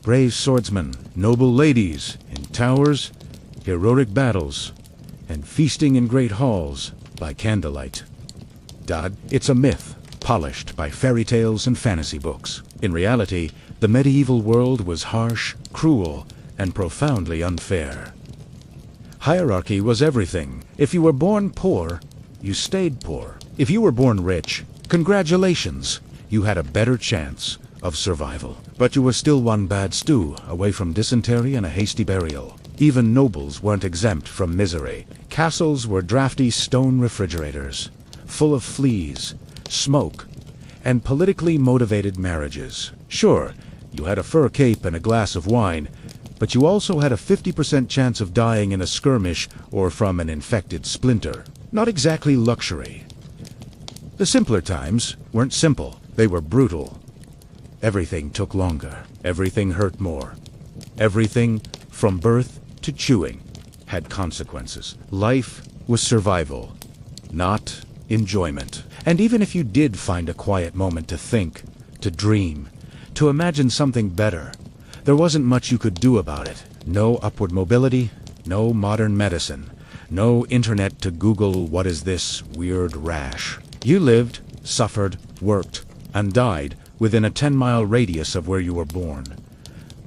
Brave swordsmen, noble ladies, in towers, heroic battles, and feasting in great halls by candlelight. It's a myth, polished by fairy tales and fantasy books. In reality, the medieval world was harsh, cruel, and profoundly unfair. Hierarchy was everything. If you were born poor, you stayed poor. If you were born rich, congratulations, you had a better chance of survival. But you were still one bad stew away from dysentery and a hasty burial. Even nobles weren't exempt from misery. Castles were drafty stone refrigerators, full of fleas, smoke, and politically motivated marriages. Sure, you had a fur cape and a glass of wine, but you also had a 50% chance of dying in a skirmish or from an infected splinter. Not exactly luxury. The simpler times weren't simple, they were brutal. Everything took longer. Everything hurt more. Everything, from birth to chewing, had consequences. Life was survival, not enjoyment. And even if you did find a quiet moment to think, to dream, to imagine something better, there wasn't much you could do about it. No upward mobility, no modern medicine, no internet to Google what is this weird rash. You lived, suffered, worked, and died within a 10-mile radius of where you were born.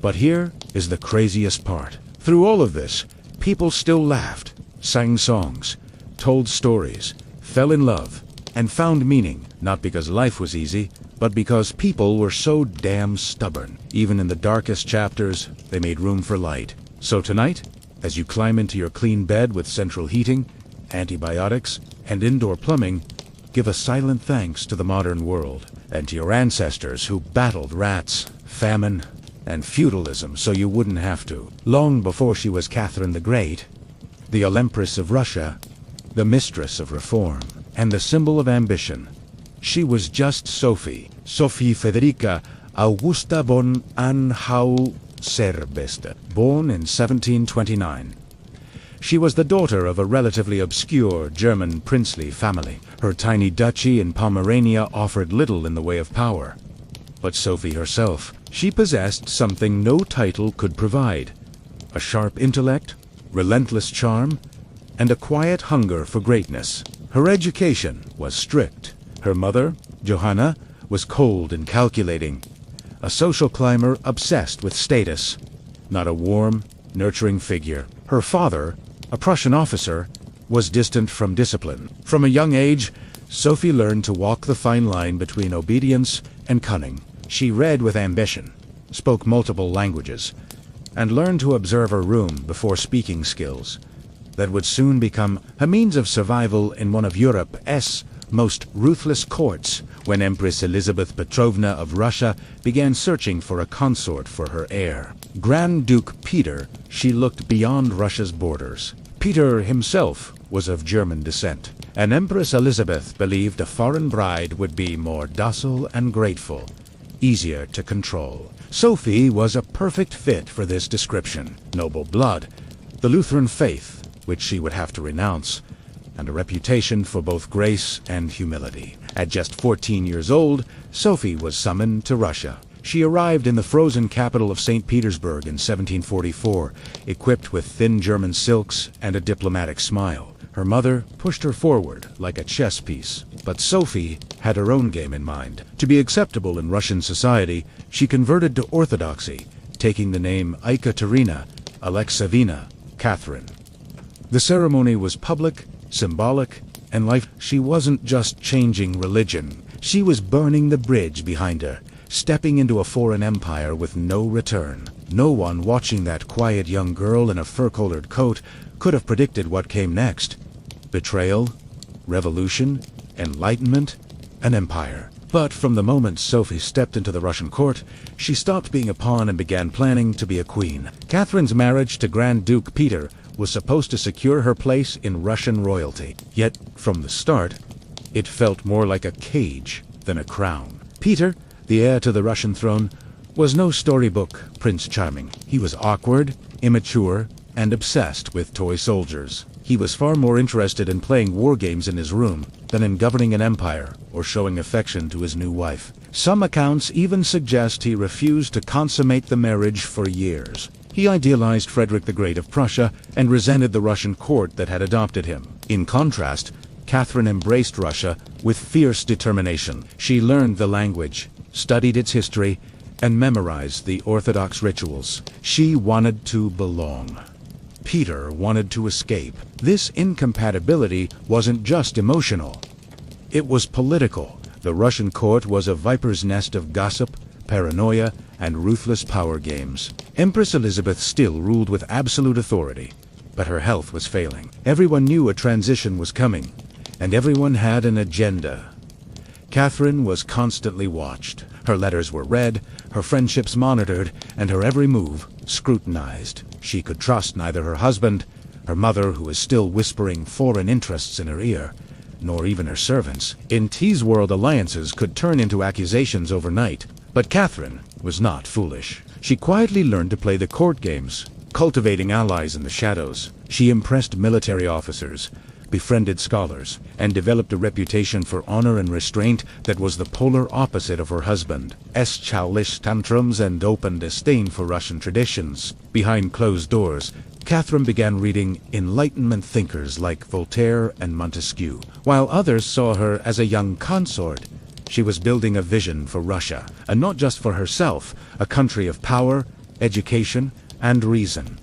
But here is the craziest part. Through all of this, people still laughed, sang songs, told stories, fell in love, and found meaning, not because life was easy, but because people were so damn stubborn. Even in the darkest chapters, they made room for light. So tonight, as you climb into your clean bed with central heating, antibiotics, and indoor plumbing, give a silent thanks to the modern world, and to your ancestors who battled rats, famine, and feudalism so you wouldn't have to. Long before she was Catherine the Great, the Empress of Russia, the mistress of reform, and the symbol of ambition, she was just Sophie Federica Augusta von Anhalt-Zerbst, born in 1729. She was the daughter of a relatively obscure German princely family. Her tiny duchy in Pomerania offered little in the way of power. But Sophie herself, she possessed something no title could provide: a sharp intellect, relentless charm, and a quiet hunger for greatness. Her education was strict. Her mother, Johanna, was cold and calculating, a social climber obsessed with status, not a warm, nurturing figure. Her father, a Prussian officer, was distant from discipline. From a young age, Sophie learned to walk the fine line between obedience and cunning. She read with ambition, spoke multiple languages, and learned to observe her room before speaking skills that would soon become a means of survival in one of Europe's most ruthless courts when Empress Elizabeth Petrovna of Russia began searching for a consort for her heir. Grand Duke Peter, she looked beyond Russia's borders. Peter himself was of German descent, and Empress Elizabeth believed a foreign bride would be more docile and grateful, easier to control. Sophie was a perfect fit for this description. Noble blood, the Lutheran faith, which she would have to renounce, and a reputation for both grace and humility. At just 14 years old, Sophie was summoned to Russia. She arrived in the frozen capital of St. Petersburg in 1744, equipped with thin German silks and a diplomatic smile. Her mother pushed her forward like a chess piece, but Sophie had her own game in mind. To be acceptable in Russian society, she converted to Orthodoxy, taking the name Ekaterina Alexeyevna Catherine. The ceremony was public, symbolic, and life. She wasn't just changing religion. She was burning the bridge behind her, stepping into a foreign empire with no return. No one watching that quiet young girl in a fur-collared coat could have predicted what came next. Betrayal, revolution, enlightenment, an empire. But from the moment Sophie stepped into the Russian court, she stopped being a pawn and began planning to be a queen. Catherine's marriage to Grand Duke Peter was supposed to secure her place in Russian royalty. Yet, from the start, it felt more like a cage than a crown. Peter, the heir to the Russian throne, was no storybook Prince Charming. He was awkward, immature, and obsessed with toy soldiers. He was far more interested in playing war games in his room than in governing an empire or showing affection to his new wife. Some accounts even suggest he refused to consummate the marriage for years. He idealized Frederick the Great of Prussia and resented the Russian court that had adopted him. In contrast, Catherine embraced Russia with fierce determination. She learned the language, studied its history, and memorized the Orthodox rituals. She wanted to belong. Peter wanted to escape. This incompatibility wasn't just emotional. It was political. The Russian court was a viper's nest of gossip, paranoia, and ruthless power games. Empress Elizabeth still ruled with absolute authority, but her health was failing. Everyone knew a transition was coming, and everyone had an agenda. Catherine was constantly watched. Her letters were read, her friendships monitored, and her every move scrutinized. She could trust neither her husband, her mother who was still whispering foreign interests in her ear, nor even her servants. In T's world, alliances could turn into accusations overnight. But Catherine was not foolish. She quietly learned to play the court games, cultivating allies in the shadows. She impressed military officers, befriended scholars, and developed a reputation for honor and restraint that was the polar opposite of her husband's childish tantrums and open disdain for Russian traditions. Behind closed doors, Catherine began reading Enlightenment thinkers like Voltaire and Montesquieu. While others saw her as a young consort, she was building a vision for Russia, and not just for herself, a country of power, education, and reason.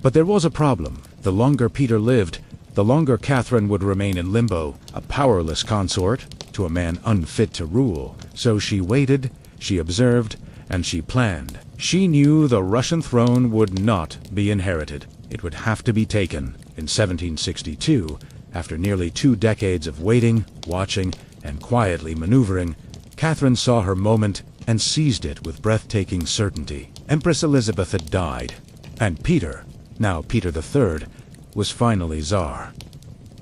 But there was a problem. The longer Peter lived, the longer Catherine would remain in limbo, a powerless consort to a man unfit to rule. So she waited, she observed, and she planned. She knew the Russian throne would not be inherited. It would have to be taken. In 1762, after nearly 2 decades of waiting, watching, and quietly maneuvering, Catherine saw her moment and seized it with breathtaking certainty. Empress Elizabeth had died, and Peter, now Peter III, was finally Tsar.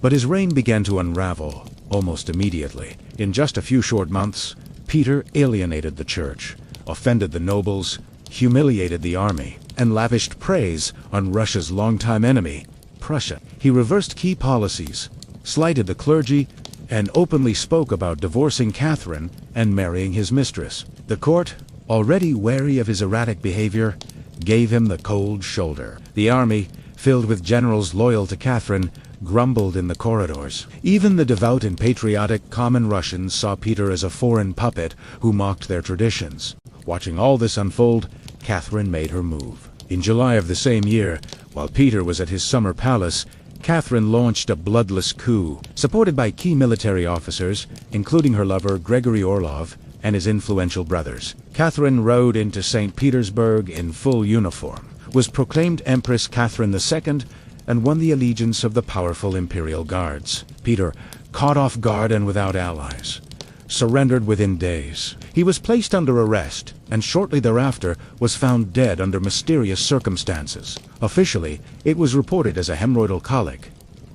But his reign began to unravel almost immediately. In just a few short months, Peter alienated the church, offended the nobles, humiliated the army, and lavished praise on Russia's longtime enemy, Prussia. He reversed key policies, slighted the clergy, and openly spoke about divorcing Catherine and marrying his mistress. The court, already wary of his erratic behavior, gave him the cold shoulder. The army, filled with generals loyal to Catherine, grumbled in the corridors. Even the devout and patriotic common Russians saw Peter as a foreign puppet who mocked their traditions. Watching all this unfold, Catherine made her move. In July of the same year, while Peter was at his summer palace, Catherine launched a bloodless coup. Supported by key military officers, including her lover Gregory Orlov and his influential brothers, Catherine rode into St. Petersburg in full uniform, was proclaimed Empress Catherine II, and won the allegiance of the powerful imperial guards. Peter, caught off guard and without allies, surrendered within days. He was placed under arrest, and shortly thereafter was found dead under mysterious circumstances. Officially, it was reported as a hemorrhoidal colic.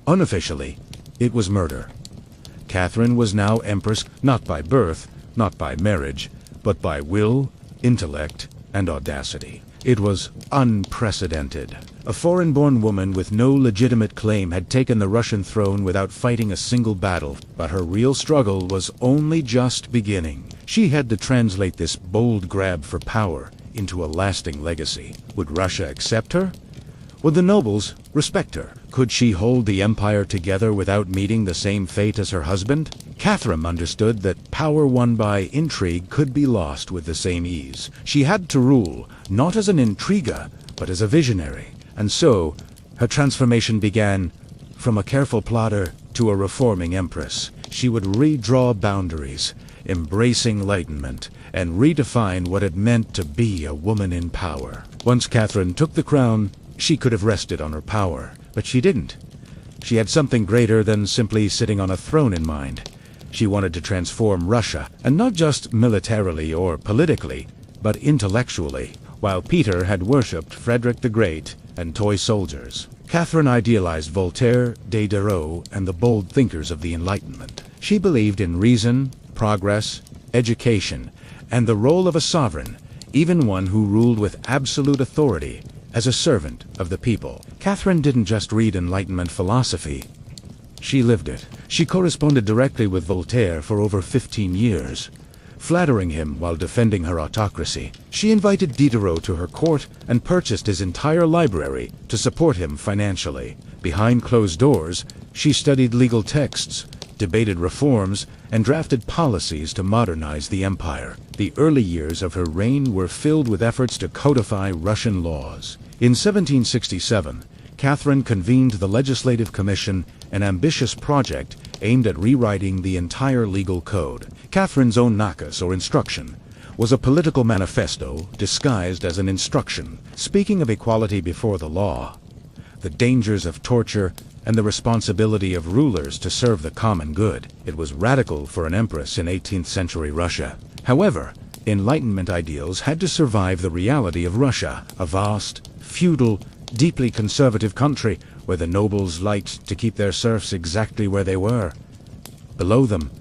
Unofficially, it was murder. Catherine was now empress not by birth, not by marriage, but by will, intellect, and audacity. It was unprecedented. A foreign-born woman with no legitimate claim had taken the Russian throne without fighting a single battle, but her real struggle was only just beginning. She had to translate this bold grab for power into a lasting legacy. Would Russia accept her? Would the nobles respect her? Could she hold the empire together without meeting the same fate as her husband? Catherine understood that power won by intrigue could be lost with the same ease. She had to rule, not as an intriga, but as a visionary. And so, her transformation began. From a careful plotter to a reforming empress, she would redraw boundaries, embrace enlightenment, and redefine what it meant to be a woman in power. Once Catherine took the crown, she could have rested on her power, but she didn't. She had something greater than simply sitting on a throne in mind. She wanted to transform Russia, and not just militarily or politically, but intellectually. While Peter had worshipped Frederick the Great and toy soldiers, Catherine idealized Voltaire, Diderot, and the bold thinkers of the Enlightenment. She believed in reason, progress, education, and the role of a sovereign, even one who ruled with absolute authority, as a servant of the people. Catherine didn't just read Enlightenment philosophy. She lived it. She corresponded directly with Voltaire for over 15 years, flattering him while defending her autocracy. She invited Diderot to her court and purchased his entire library to support him financially. Behind closed doors, she studied legal texts, debated reforms, and drafted policies to modernize the empire. The early years of her reign were filled with efforts to codify Russian laws. In 1767, Catherine convened the Legislative Commission, an ambitious project aimed at rewriting the entire legal code. Catherine's own nakaz, or instruction, was a political manifesto disguised as an instruction, speaking of equality before the law, the dangers of torture, and the responsibility of rulers to serve the common good. It was radical for an empress in 18th century Russia. However, Enlightenment ideals had to survive the reality of Russia, a vast, feudal, deeply conservative country where the nobles liked to keep their serfs exactly where they were. Below them,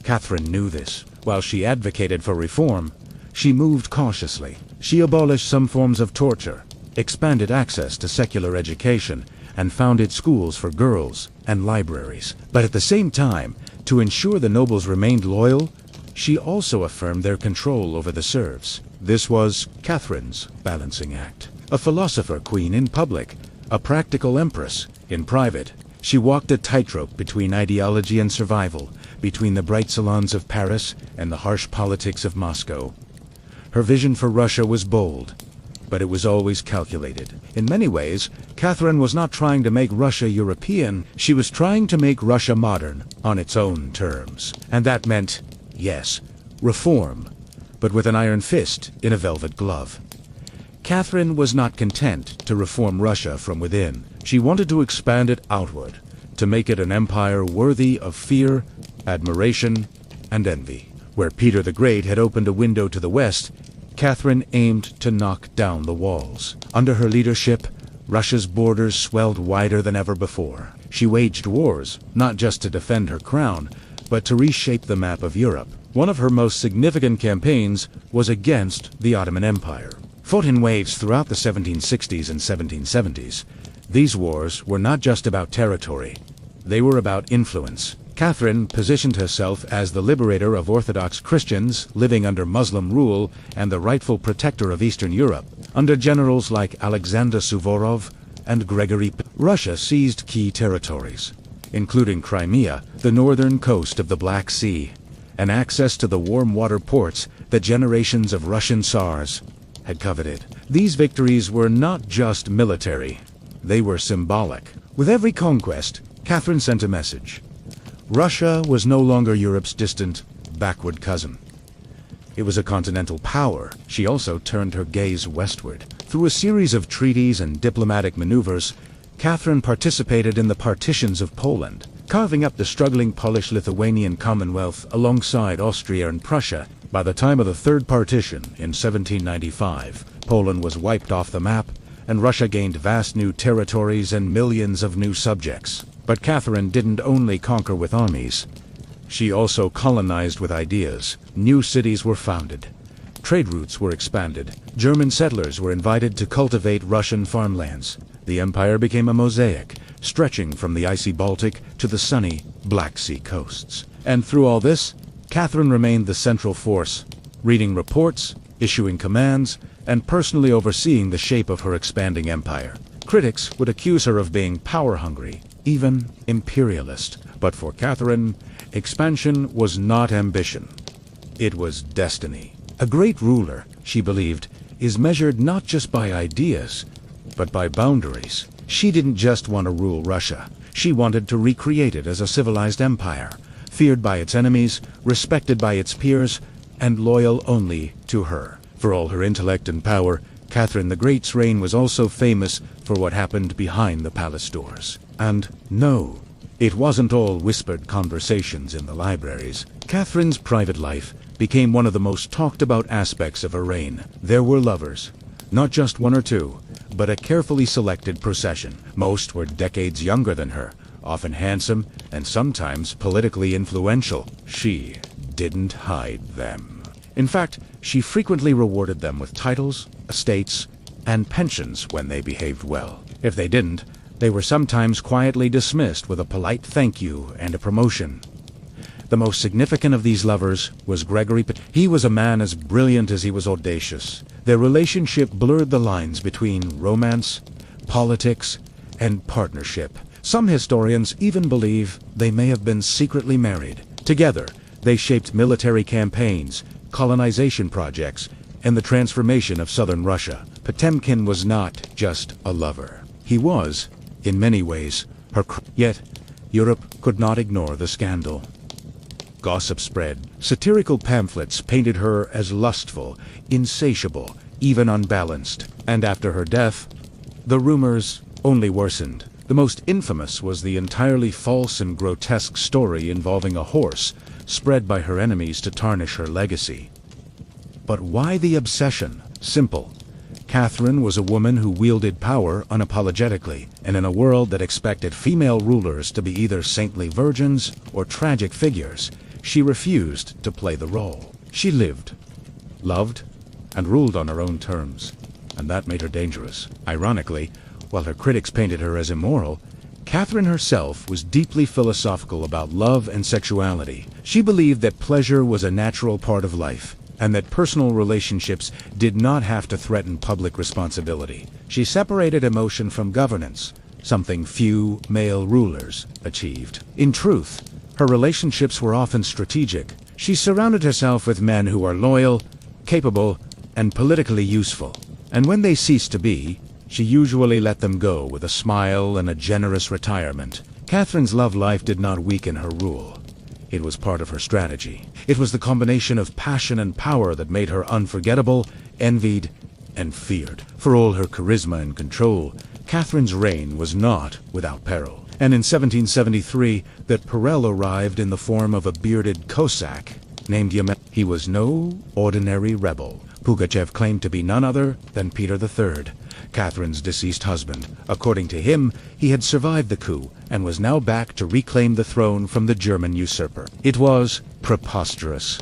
Catherine knew this. While she advocated for reform, she moved cautiously. She abolished some forms of torture, expanded access to secular education, and founded schools for girls and libraries. But at the same time, to ensure the nobles remained loyal, she also affirmed their control over the serfs. This was Catherine's balancing act. A philosopher queen in public, a practical empress in private. She walked a tightrope between ideology and survival, between the bright salons of Paris and the harsh politics of Moscow. Her vision for Russia was bold, but it was always calculated. In many ways, Catherine was not trying to make Russia European, she was trying to make Russia modern on its own terms. And that meant, yes, reform, but with an iron fist in a velvet glove. Catherine was not content to reform Russia from within. She wanted to expand it outward, to make it an empire worthy of fear, admiration, and envy. Where Peter the Great had opened a window to the west, Catherine aimed to knock down the walls. Under her leadership, Russia's borders swelled wider than ever before. She waged wars, not just to defend her crown, but to reshape the map of Europe. One of her most significant campaigns was against the Ottoman Empire. Fought in waves throughout the 1760s and 1770s, these wars were not just about territory. They were about influence. Catherine positioned herself as the liberator of Orthodox Christians living under Muslim rule and the rightful protector of Eastern Europe. Under generals like Alexander Suvorov and Gregory, Russia seized key territories, including Crimea, the northern coast of the Black Sea, and access to the warm water ports that generations of Russian Tsars had coveted. These victories were not just military, they were symbolic. With every conquest, Catherine sent a message. Russia was no longer Europe's distant, backward cousin. It was a continental power. She also turned her gaze westward. Through a series of treaties and diplomatic maneuvers, Catherine participated in the partitions of Poland, carving up the struggling Polish-Lithuanian Commonwealth alongside Austria and Prussia. By the time of the Third Partition in 1795, Poland was wiped off the map, and Russia gained vast new territories and millions of new subjects. But Catherine didn't only conquer with armies. She also colonized with ideas. New cities were founded. Trade routes were expanded. German settlers were invited to cultivate Russian farmlands. The empire became a mosaic, stretching from the icy Baltic to the sunny Black Sea coasts. And through all this, Catherine remained the central force, reading reports, issuing commands, and personally overseeing the shape of her expanding empire. Critics would accuse her of being power-hungry, even imperialist. But for Catherine, expansion was not ambition. It was destiny. A great ruler, she believed, is measured not just by ideas, but by boundaries. She didn't just want to rule Russia. She wanted to recreate it as a civilized empire, feared by its enemies, respected by its peers, and loyal only to her. For all her intellect and power, Catherine the Great's reign was also famous for what happened behind the palace doors. And no, it wasn't all whispered conversations in the libraries. Catherine's private life became one of the most talked about aspects of her reign. There were lovers, not just one or two, but a carefully selected procession. Most were decades younger than her, often handsome and sometimes politically influential. She didn't hide them. In fact, she frequently rewarded them with titles, estates, and pensions when they behaved well. If they didn't, they were sometimes quietly dismissed with a polite thank you and a promotion. The most significant of these lovers was Gregory. He was a man as brilliant as he was audacious. Their relationship blurred the lines between romance, politics, and partnership. Some historians even believe they may have been secretly married. Together, they shaped military campaigns, colonization projects, and the transformation of southern Russia. Potemkin was not just a lover. He was, in many ways, her yet Europe could not ignore the scandal. Gossip spread. Satirical pamphlets painted her as lustful, insatiable, even unbalanced. And after her death, the rumors only worsened. The most infamous was the entirely false and grotesque story involving a horse, spread by her enemies to tarnish her legacy. But why the obsession? Simple. Catherine was a woman who wielded power unapologetically, and in a world that expected female rulers to be either saintly virgins or tragic figures, she refused to play the role. She lived, loved, and ruled on her own terms, and that made her dangerous. Ironically, while her critics painted her as immoral, Catherine herself was deeply philosophical about love and sexuality. She believed that pleasure was a natural part of life, and that personal relationships did not have to threaten public responsibility. She separated emotion from governance, something few male rulers achieved. In truth, her relationships were often strategic. She surrounded herself with men who are loyal, capable, and politically useful. And when they ceased to be, she usually let them go with a smile and a generous retirement. Catherine's love life did not weaken her rule. It was part of her strategy. It was the combination of passion and power that made her unforgettable, envied, and feared. For all her charisma and control, Catherine's reign was not without peril. And in 1773, that peril arrived in the form of a bearded Cossack named Yemen. He was no ordinary rebel. Pugachev claimed to be none other than Peter III, Catherine's deceased husband. According to him, he had survived the coup and was now back to reclaim the throne from the German usurper. It was preposterous.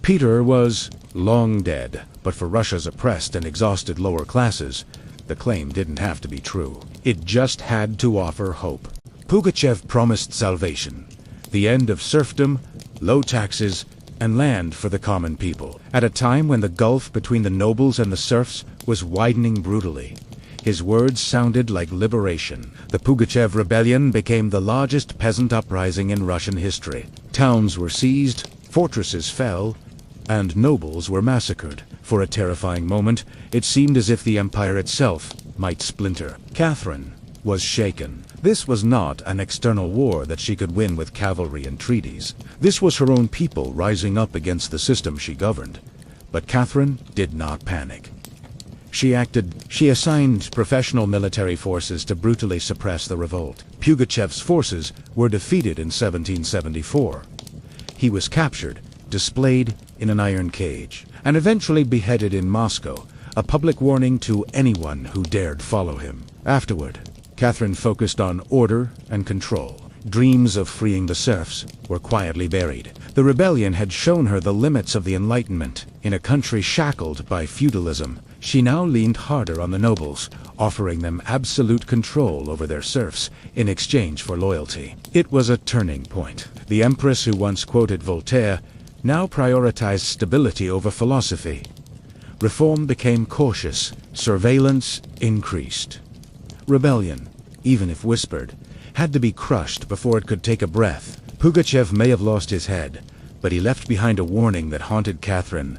Peter was long dead, but for Russia's oppressed and exhausted lower classes, the claim didn't have to be true. It just had to offer hope. Pugachev promised salvation, the end of serfdom, low taxes, and land for the common people. At a time when the gulf between the nobles and the serfs was widening brutally, his words sounded like liberation. The Pugachev rebellion became the largest peasant uprising in Russian history. Towns were seized, fortresses fell, and nobles were massacred. For a terrifying moment, it seemed as if the empire itself might splinter. Catherine was shaken. This was not an external war that she could win with cavalry and treaties. This was her own people rising up against the system she governed. But Catherine did not panic. She assigned professional military forces to brutally suppress the revolt. Pugachev's forces were defeated in 1774. He was captured, displayed in an iron cage, and eventually beheaded in Moscow, a public warning to anyone who dared follow him. Afterward, Catherine focused on order and control. Dreams of freeing the serfs were quietly buried. The rebellion had shown her the limits of the Enlightenment. In a country shackled by feudalism, she now leaned harder on the nobles, offering them absolute control over their serfs in exchange for loyalty. It was a turning point. The empress who once quoted Voltaire now prioritized stability over philosophy. Reform became cautious, surveillance increased. Rebellion, even if whispered, had to be crushed before it could take a breath. Pugachev may have lost his head, but he left behind a warning that haunted Catherine.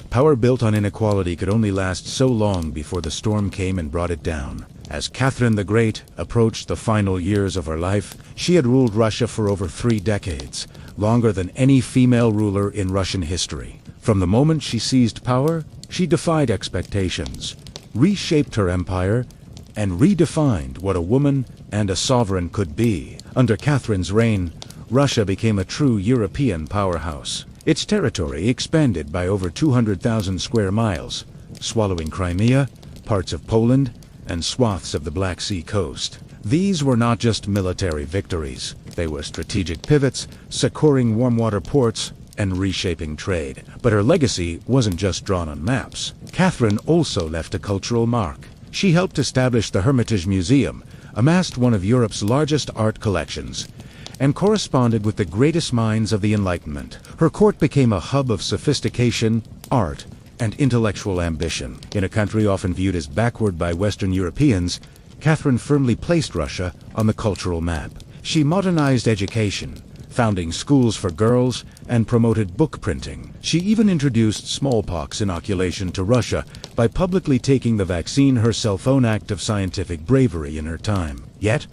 Power built on inequality could only last so long before the storm came and brought it down. As Catherine the Great approached the final years of her life, she had ruled Russia for over 3 decades, longer than any female ruler in Russian history. From the moment she seized power, she defied expectations, reshaped her empire, and redefined what a woman and a sovereign could be. Under Catherine's reign, Russia became a true European powerhouse. Its territory expanded by over 200,000 square miles, swallowing Crimea, parts of Poland, and swaths of the Black Sea coast. These were not just military victories. They were strategic pivots, securing warm-water ports, and reshaping trade. But her legacy wasn't just drawn on maps. Catherine also left a cultural mark. She helped establish the Hermitage Museum, amassed one of Europe's largest art collections, and corresponded with the greatest minds of the Enlightenment. Her court became a hub of sophistication, art, and intellectual ambition. In a country often viewed as backward by Western Europeans, Catherine firmly placed Russia on the cultural map. She modernized education, founding schools for girls, and promoted book printing. She even introduced smallpox inoculation to Russia by publicly taking the vaccine, her cell phone act of scientific bravery in her time. Yet,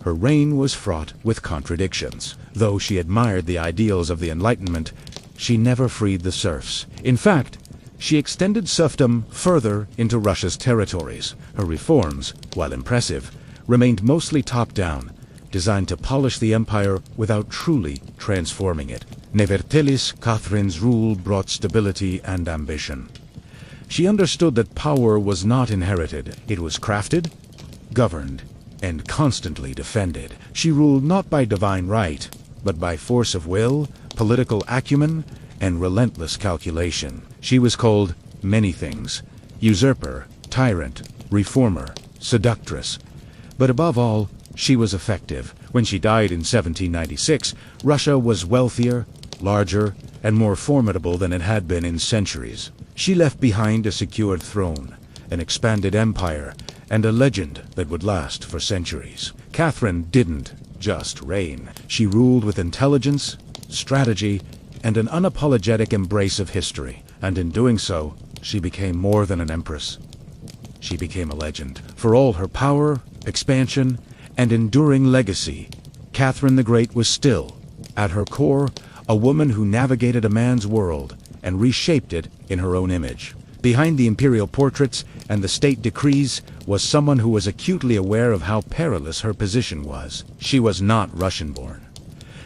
her reign was fraught with contradictions. Though she admired the ideals of the Enlightenment, she never freed the serfs. In fact, she extended serfdom further into Russia's territories. Her reforms, while impressive, remained mostly top-down, designed to polish the empire without truly transforming it. Nevertheless, Catherine's rule brought stability and ambition. She understood that power was not inherited. It was crafted, governed, and constantly defended. She ruled not by divine right, but by force of will, political acumen, and relentless calculation. She was called many things: usurper, tyrant, reformer, seductress. But above all, she was effective. When she died in 1796, Russia was wealthier, larger, and more formidable than it had been in centuries. She left behind a secured throne, an expanded empire, and a legend that would last for centuries. Catherine didn't just reign. She ruled with intelligence, strategy, and an unapologetic embrace of history. And in doing so, she became more than an empress. She became a legend. For all her power, expansion, and enduring legacy, Catherine the Great was still, at her core, a woman who navigated a man's world and reshaped it in her own image. Behind the imperial portraits and the state decrees was someone who was acutely aware of how perilous her position was. She was not Russian-born.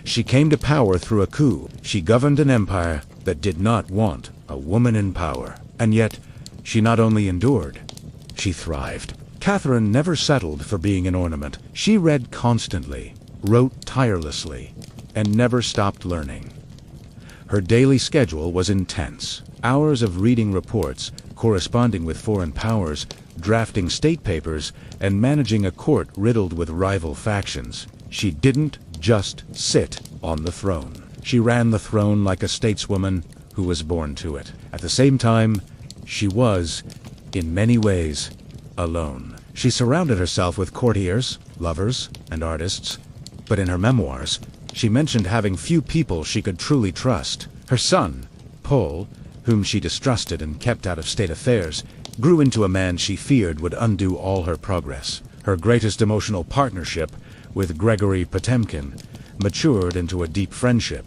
She came to power through a coup. She governed an empire that did not want a woman in power. And yet, she not only endured, she thrived. Catherine never settled for being an ornament. She read constantly, wrote tirelessly, and never stopped learning. Her daily schedule was intense. Hours of reading reports, corresponding with foreign powers, drafting state papers, and managing a court riddled with rival factions. She didn't just sit on the throne. She ran the throne like a stateswoman who was born to it. At the same time, she was, in many ways, alone. She surrounded herself with courtiers, lovers, and artists, but in her memoirs, she mentioned having few people she could truly trust. Her son, Paul, whom she distrusted and kept out of state affairs, grew into a man she feared would undo all her progress. Her greatest emotional partnership, with Gregory Potemkin, matured into a deep friendship,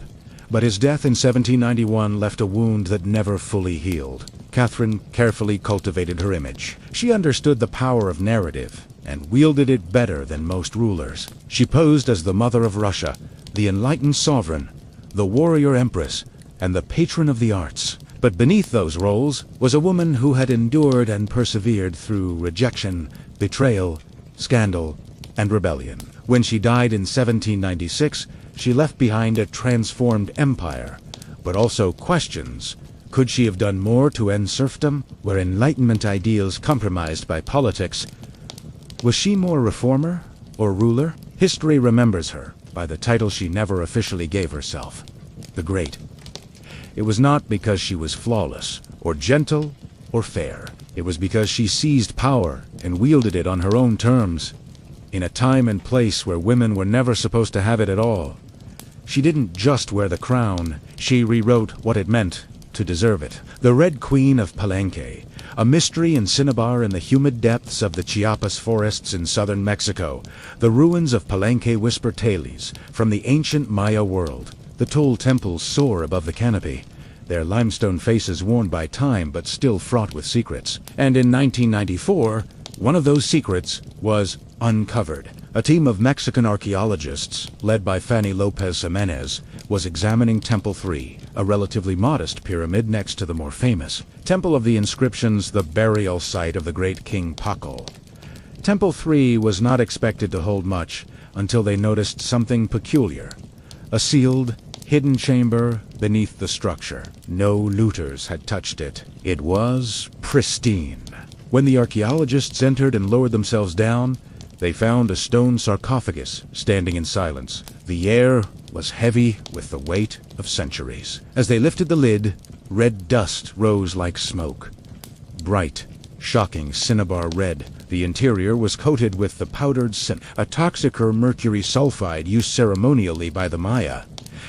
but his death in 1791 left a wound that never fully healed. Catherine carefully cultivated her image. She understood the power of narrative and wielded it better than most rulers. She posed as the mother of Russia, the enlightened sovereign, the warrior empress, and the patron of the arts. But beneath those roles was a woman who had endured and persevered through rejection, betrayal, scandal, and rebellion. When she died in 1796, she left behind a transformed empire, but also questions. Could she have done more to end serfdom? Were Enlightenment ideals compromised by politics? Was she more reformer or ruler? History remembers her by the title she never officially gave herself, the Great. It was not because she was flawless, or gentle, or fair. It was because she seized power and wielded it on her own terms, in a time and place where women were never supposed to have it at all. She didn't just wear the crown, she rewrote what it meant to deserve it. The Red Queen of Palenque, a mystery in Cinnabar in the humid depths of the Chiapas forests in southern Mexico. The ruins of Palenque whisper tales from the ancient Maya world. The tall temples soar above the canopy, their limestone faces worn by time but still fraught with secrets. And in 1994, one of those secrets was uncovered. A team of Mexican archaeologists, led by Fanny Lopez Jimenez, was examining Temple 3, a relatively modest pyramid next to the more famous Temple of the Inscriptions, the burial site of the great King Pakal. Temple 3 was not expected to hold much until they noticed something peculiar. A sealed, hidden chamber beneath the structure. No looters had touched it. It was pristine. When the archaeologists entered and lowered themselves down, they found a stone sarcophagus standing in silence. The air was heavy with the weight of centuries. As they lifted the lid, red dust rose like smoke. Bright, shocking cinnabar red. The interior was coated with the powdered a toxicer mercury sulfide used ceremonially by the Maya.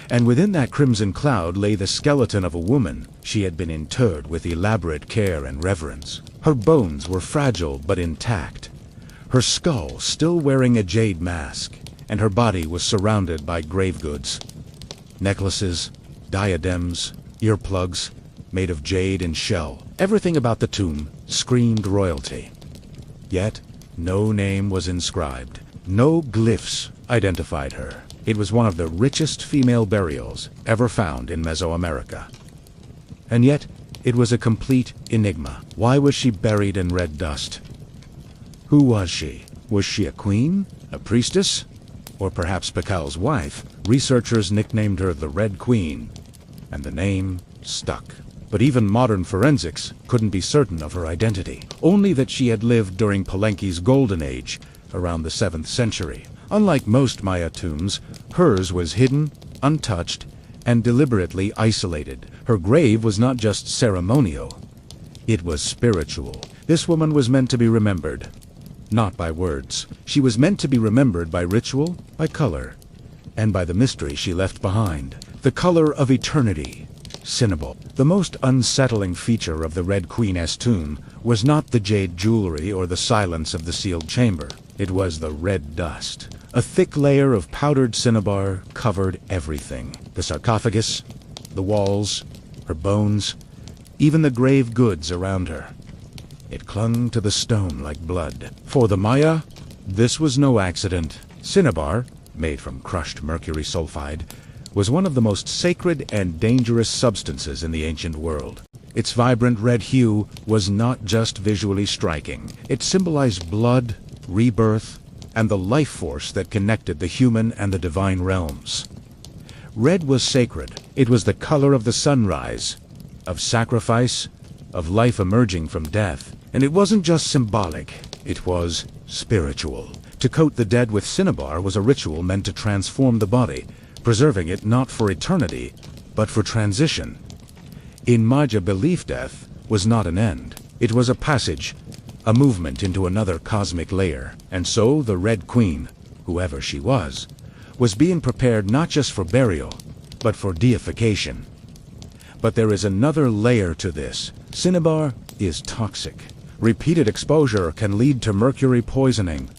And within that crimson cloud lay the skeleton of a woman. She had been interred with elaborate care and reverence. Her bones were fragile but intact, her skull still wearing a jade mask, and her body was surrounded by grave goods. Necklaces, diadems, earplugs, made of jade and shell. Everything about the tomb screamed royalty. Yet, no name was inscribed. No glyphs identified her. It was one of the richest female burials ever found in Mesoamerica. And yet, it was a complete enigma. Why was she buried in red dust? Who was she? Was she a queen? A priestess? Or perhaps Pakal's wife? Researchers nicknamed her the Red Queen, and the name stuck. But even modern forensics couldn't be certain of her identity. Only that she had lived during Palenque's golden age, around the 7th century. Unlike most Maya tombs, hers was hidden, untouched, and deliberately isolated. Her grave was not just ceremonial, it was spiritual. This woman was meant to be remembered, not by words. She was meant to be remembered by ritual, by color, and by the mystery she left behind. The color of eternity, cinnabar. The most unsettling feature of the Red Queen's tomb was not the jade jewelry or the silence of the sealed chamber. It was the red dust. A thick layer of powdered cinnabar covered everything. The sarcophagus, the walls, her bones, even the grave goods around her. It clung to the stone like blood. For the Maya, this was no accident. Cinnabar, made from crushed mercury sulfide, was one of the most sacred and dangerous substances in the ancient world. Its vibrant red hue was not just visually striking. It symbolized blood, rebirth, and the life force that connected the human and the divine realms. Red was sacred. It was the color of the sunrise, of sacrifice, of life emerging from death. And it wasn't just symbolic, it was spiritual. To coat the dead with cinnabar was a ritual meant to transform the body, preserving it not for eternity, but for transition. In Maya belief, death was not an end. It was a passage, a movement into another cosmic layer. And so the Red Queen, whoever she was being prepared not just for burial, but for deification. But there is another layer to this. Cinnabar is toxic. Repeated exposure can lead to mercury poisoning,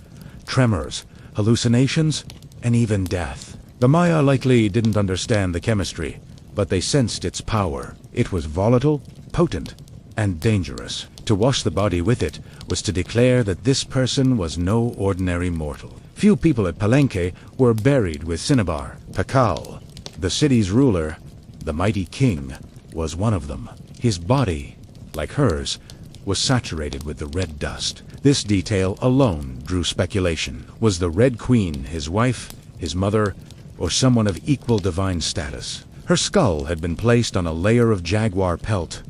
tremors, hallucinations, and even death. The Maya likely didn't understand the chemistry, but they sensed its power. It was volatile, potent, and dangerous. To wash the body with it was to declare that this person was no ordinary mortal. Few people at Palenque were buried with cinnabar. Pakal, the city's ruler, the mighty king, was one of them. His body, like hers, was saturated with the red dust. This detail alone drew speculation. Was the Red Queen his wife, his mother, or someone of equal divine status? Her skull had been placed on a layer of jaguar pelt,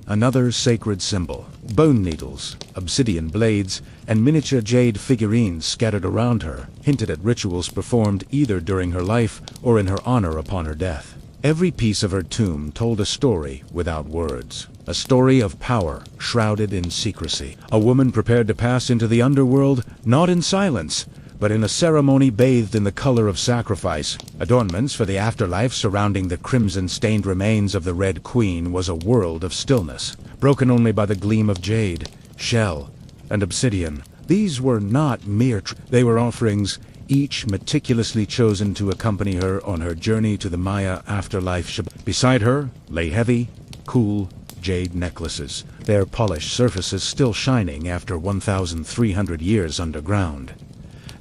another sacred symbol. Bone needles, obsidian blades, and miniature jade figurines scattered around her hinted at rituals performed either during her life or in her honor upon her death. Every piece of her tomb told a story without words. A story of power shrouded in secrecy. A woman prepared to pass into the underworld, not in silence, but in a ceremony bathed in the color of sacrifice. Adornments for the afterlife surrounding the crimson-stained remains of the Red Queen was a world of stillness, broken only by the gleam of jade, shell, and obsidian. These were not mere they were offerings, each meticulously chosen to accompany her on her journey to the Maya afterlife. Beside her lay heavy, cool jade necklaces, their polished surfaces still shining after 1,300 years underground.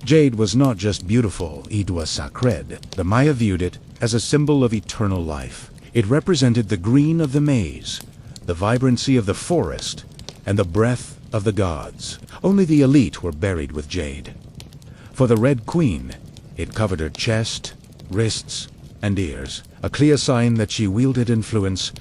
Jade was not just beautiful, it was sacred. The Maya viewed it as a symbol of eternal life. It represented the green of the maize, the vibrancy of the forest, and the breath of the gods. Only the elite were buried with jade. For the Red Queen, it covered her chest, wrists, and ears, a clear sign that she wielded influence,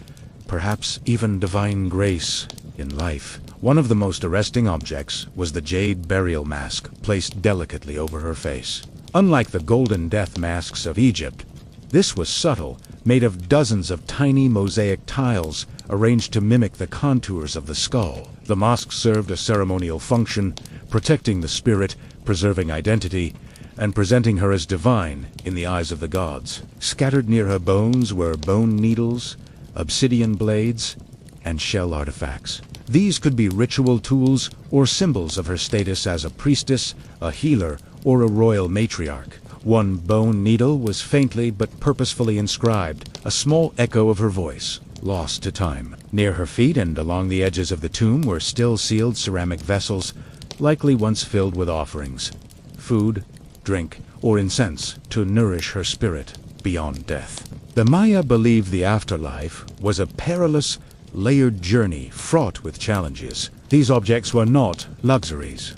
perhaps even divine grace, in life. One of the most arresting objects was the jade burial mask placed delicately over her face. Unlike the golden death masks of Egypt, this was subtle, made of dozens of tiny mosaic tiles arranged to mimic the contours of the skull. The mask served a ceremonial function, protecting the spirit, preserving identity, and presenting her as divine in the eyes of the gods. Scattered near her bones were bone needles, obsidian blades, and shell artifacts. These could be ritual tools or symbols of her status as a priestess, a healer, or a royal matriarch. One bone needle was faintly but purposefully inscribed, a small echo of her voice, lost to time. Near her feet and along the edges of the tomb were still sealed ceramic vessels, likely once filled with offerings, food, drink, or incense to nourish her spirit beyond death. The Maya believed the afterlife was a perilous, layered journey fraught with challenges. These objects were not luxuries.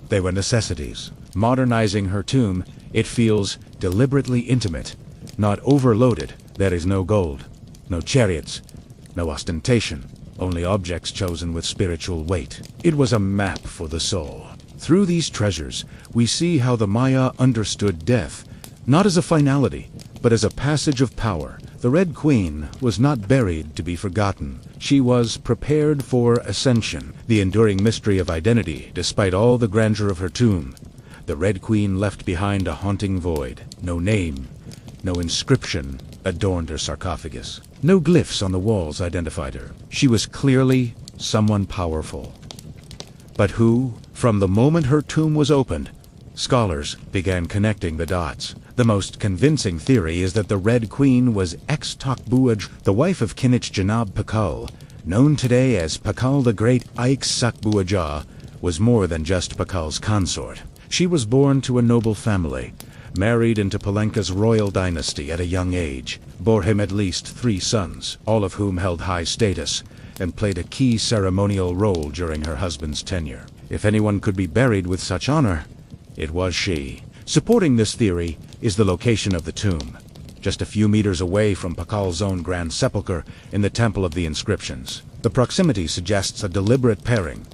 They were necessities. Modernizing her tomb, it feels deliberately intimate, not overloaded. There is no gold, no chariots, no ostentation, only objects chosen with spiritual weight. It was a map for the soul. Through these treasures, we see how the Maya understood death, not as a finality, but as a passage of power. The Red Queen was not buried to be forgotten. She was prepared for ascension, the enduring mystery of identity, despite all the grandeur of her tomb. The Red Queen left behind a haunting void. No name, no inscription adorned her sarcophagus. No glyphs on the walls identified her. She was clearly someone powerful. But who? From the moment her tomb was opened, scholars began connecting the dots. The most convincing theory is that the Red Queen was Ex-Takbuaj, the wife of Kinich Janab Pakal, known today as Pakal the Great. Ex-Sakbuajah was more than just Pakal's consort. She was born to a noble family, married into Palenka's royal dynasty at a young age, bore him at least 3 sons, all of whom held high status, and played a key ceremonial role during her husband's tenure. If anyone could be buried with such honor, it was she. Supporting this theory is the location of the tomb, just a few meters away from Pakal's own Grand Sepulchre in the Temple of the Inscriptions. The proximity suggests a deliberate pairing.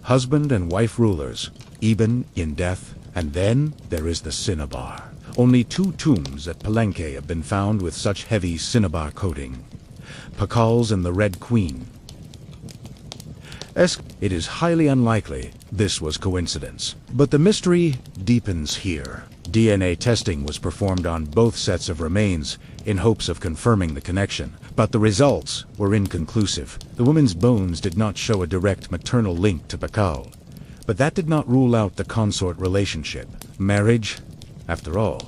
Husband and wife rulers, even in death. And then there is the cinnabar. Only 2 tombs at Palenque have been found with such heavy cinnabar coating. Pakal's and the Red Queen. It is highly unlikely this was coincidence. But the mystery deepens here. DNA testing was performed on both sets of remains in hopes of confirming the connection, but the results were inconclusive. The woman's bones did not show a direct maternal link to Pakal, but that did not rule out the consort relationship. Marriage, after all,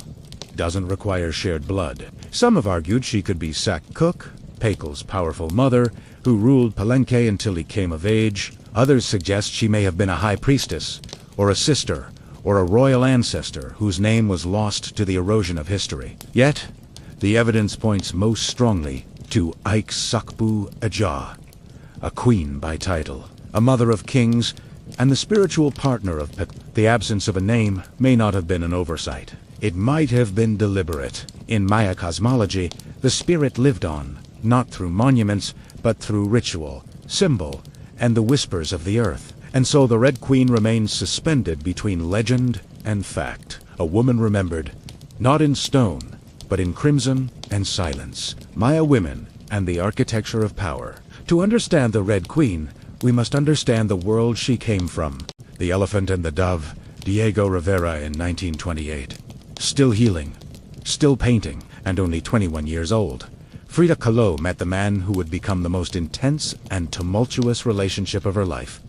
doesn't require shared blood. Some have argued she could be Sak Cook, Pakal's powerful mother, who ruled Palenque until he came of age. Others suggest she may have been a high priestess, or a sister, or a royal ancestor whose name was lost to the erosion of history. Yet, the evidence points most strongly to Ex-Sakbuajah, a queen by title, a mother of kings, and the spiritual partner of the absence of a name may not have been an oversight. It might have been deliberate. In Maya cosmology, the spirit lived on, not through monuments, but through ritual, symbol, and the whispers of the earth. And so the Red Queen remains suspended between legend and fact. A woman remembered, not in stone, but in crimson and silence. Maya women and the architecture of power. To understand the Red Queen, we must understand the world she came from. The Elephant and the Dove, Diego Rivera in 1928. Still healing, still painting, and only 21 years old. Frida Kahlo met the man who would become the most intense and tumultuous relationship of her life.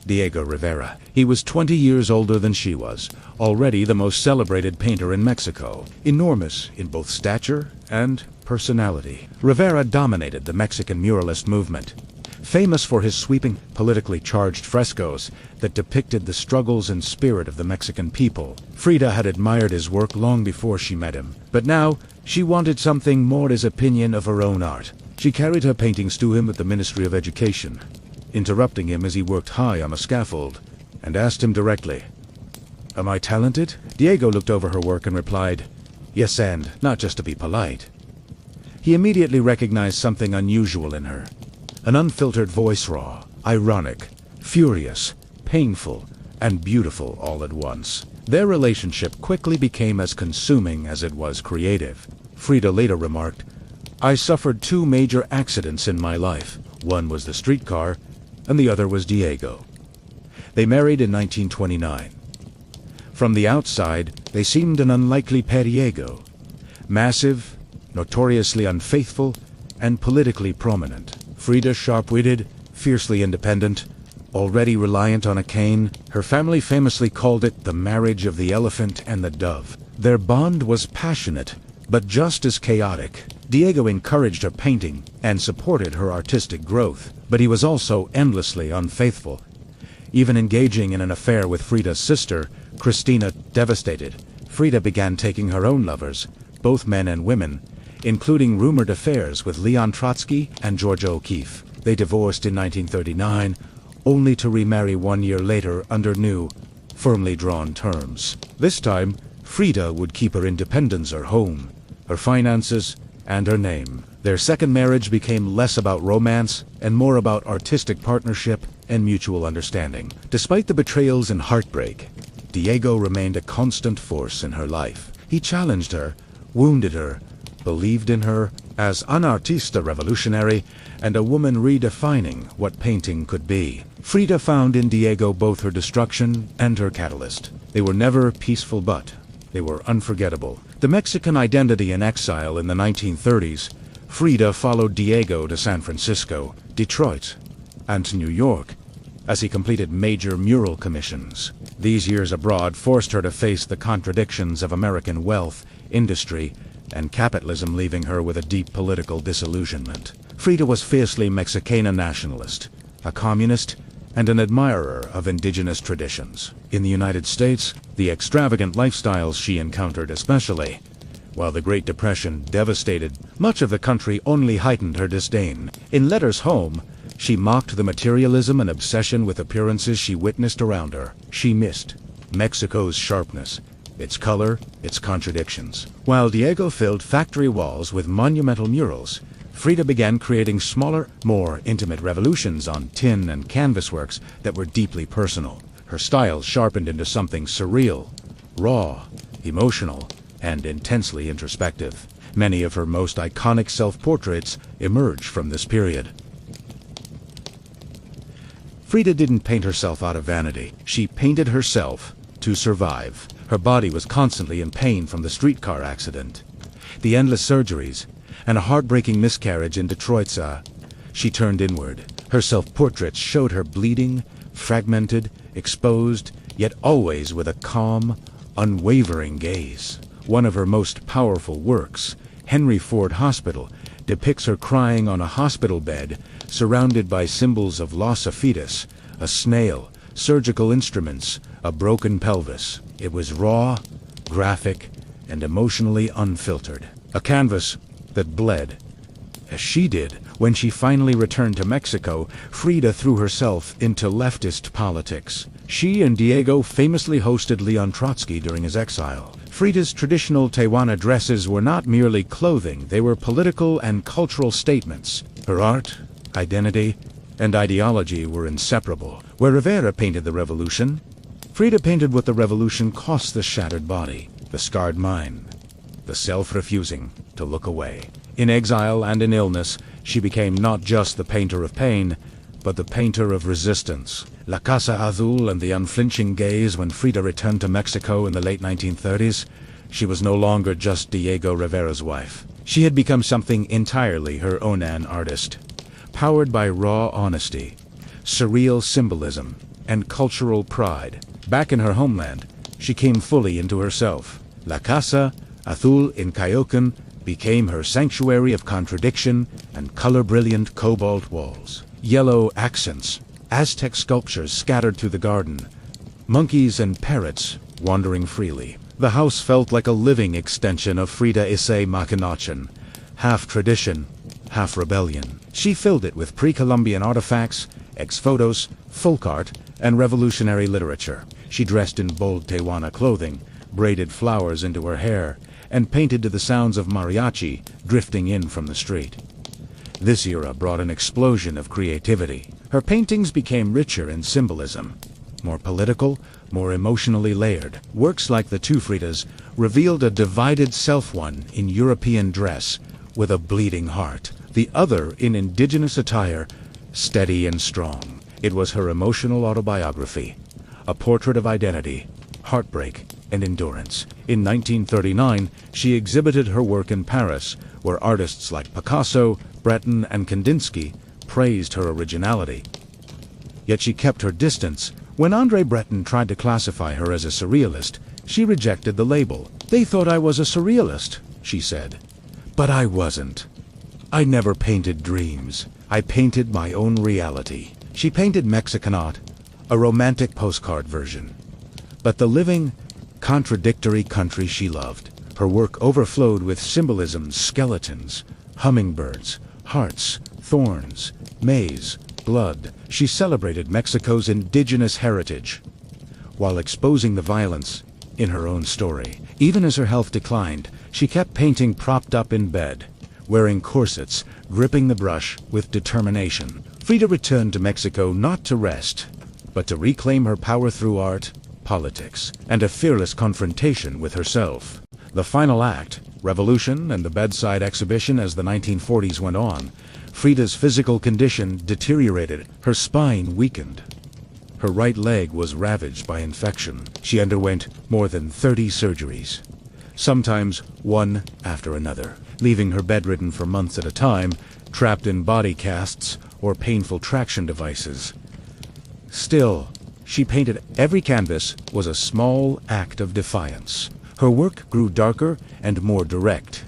Diego Rivera. He was 20 years older than she was, already the most celebrated painter in Mexico, enormous in both stature and personality. Rivera dominated the Mexican muralist movement, famous for his sweeping, politically charged frescoes that depicted the struggles and spirit of the Mexican people. Frida had admired his work long before she met him, but now she wanted something more, his opinion of her own art. She carried her paintings to him at the Ministry of Education, interrupting him as he worked high on a scaffold, and asked him directly, "Am I talented?" Diego looked over her work and replied, "Yes, and not just to be polite." He immediately recognized something unusual in her. An unfiltered voice, raw, ironic, furious, painful, and beautiful all at once. Their relationship quickly became as consuming as it was creative. Frida later remarked, "I suffered two major accidents in my life. One was the streetcar, and the other was Diego." They married in 1929. From the outside, they seemed an unlikely pair. Diego, massive, notoriously unfaithful, and politically prominent. Frida sharp-witted, fiercely independent, already reliant on a cane. Her family famously called it the marriage of the elephant and the dove. Their bond was passionate, but just as chaotic. Diego encouraged her painting and supported her artistic growth, but he was also endlessly unfaithful. Even engaging in an affair with Frida's sister, Cristina, devastated, Frida began taking her own lovers, both men and women, including rumored affairs with Leon Trotsky and Georgia O'Keeffe. They divorced in 1939, only to remarry 1 year later under new, firmly drawn terms. This time, Frida would keep her independence, her home, her finances, and her name. Their second marriage became less about romance and more about artistic partnership and mutual understanding. Despite the betrayals and heartbreak, Diego remained a constant force in her life. He challenged her, wounded her, believed in her as an artista revolutionary and a woman redefining what painting could be. Frida found in Diego both her destruction and her catalyst. They were never peaceful, but they were unforgettable. The Mexican identity in exile in the 1930s, Frida followed Diego to San Francisco, Detroit, and New York as he completed major mural commissions. These years abroad forced her to face the contradictions of American wealth, industry, and capitalism, leaving her with a deep political disillusionment. Frida was fiercely Mexicana nationalist, a communist, and an admirer of indigenous traditions. In the United States, the extravagant lifestyles she encountered especially, while the Great Depression devastated much of the country, only heightened her disdain. In letters home, she mocked the materialism and obsession with appearances she witnessed around her. She missed Mexico's sharpness, its color, its contradictions. While Diego filled factory walls with monumental murals, Frida began creating smaller, more intimate revolutions on tin and canvas works that were deeply personal. Her style sharpened into something surreal, raw, emotional, and intensely introspective. Many of her most iconic self-portraits emerged from this period. Frida didn't paint herself out of vanity. She painted herself to survive. Her body was constantly in pain from the streetcar accident, the endless surgeries, and a heartbreaking miscarriage in Detroit. She turned inward. Her self-portraits showed her bleeding, fragmented, exposed, yet always with a calm, unwavering gaze. One of her most powerful works, Henry Ford Hospital, depicts her crying on a hospital bed, surrounded by symbols of loss of fetus, a snail, surgical instruments, a broken pelvis. It was raw, graphic, and emotionally unfiltered. A canvas that bled, as she did when she finally returned to Mexico. Frida threw herself into leftist politics. She and Diego famously hosted Leon Trotsky during his exile. Frida's traditional Tehuana dresses were not merely clothing, they were political and cultural statements. Her art, identity, and ideology were inseparable. Where Rivera painted the revolution, Frida painted what the revolution cost: the shattered body, the scarred mind, the self-refusing to look away. In exile and in illness, she became not just the painter of pain, but the painter of resistance. La Casa Azul and the unflinching gaze. When Frida returned to Mexico in the late 1930s, she was no longer just Diego Rivera's wife. She had become something entirely her own, an artist, powered by raw honesty, surreal symbolism, and cultural pride. Back in her homeland, she came fully into herself. La Casa Azul in Cayocan became her sanctuary of contradiction and color-brilliant cobalt walls. Yellow accents, Aztec sculptures scattered through the garden, monkeys and parrots wandering freely. The house felt like a living extension of Frida Issei Machinachin, half tradition, half rebellion. She filled it with pre-Columbian artifacts, ex-photos, folk art, and revolutionary literature. She dressed in bold Tehuana clothing, braided flowers into her hair, and painted to the sounds of mariachi drifting in from the street. This era brought an explosion of creativity. Her paintings became richer in symbolism, more political, more emotionally layered. Works like the two Fridas revealed a divided self, one in European dress with a bleeding heart, the other in indigenous attire, steady and strong. It was her emotional autobiography, a portrait of identity, heartbreak, and endurance. In 1939, she exhibited her work in Paris, where artists like Picasso, Breton, and Kandinsky praised her originality. Yet she kept her distance. When André Breton tried to classify her as a surrealist, she rejected the label. "They thought I was a surrealist," she said. "But I wasn't. I never painted dreams. I painted my own reality." She painted Mexican art, a romantic postcard version, but the living, contradictory country she loved. Her work overflowed with symbolism: skeletons, hummingbirds, hearts, thorns, maize, blood. She celebrated Mexico's indigenous heritage, while exposing the violence in her own story. Even as her health declined, she kept painting propped up in bed, wearing corsets, gripping the brush with determination. Frida returned to Mexico not to rest, but to reclaim her power through art, politics, and a fearless confrontation with herself. The final act, revolution and the bedside exhibition. As the 1940s went on, Frida's physical condition deteriorated. Her spine weakened. Her right leg was ravaged by infection. She underwent more than 30 surgeries, sometimes one after another, leaving her bedridden for months at a time, trapped in body casts or painful traction devices. Still, she painted. Every canvas was a small act of defiance. Her work grew darker and more direct,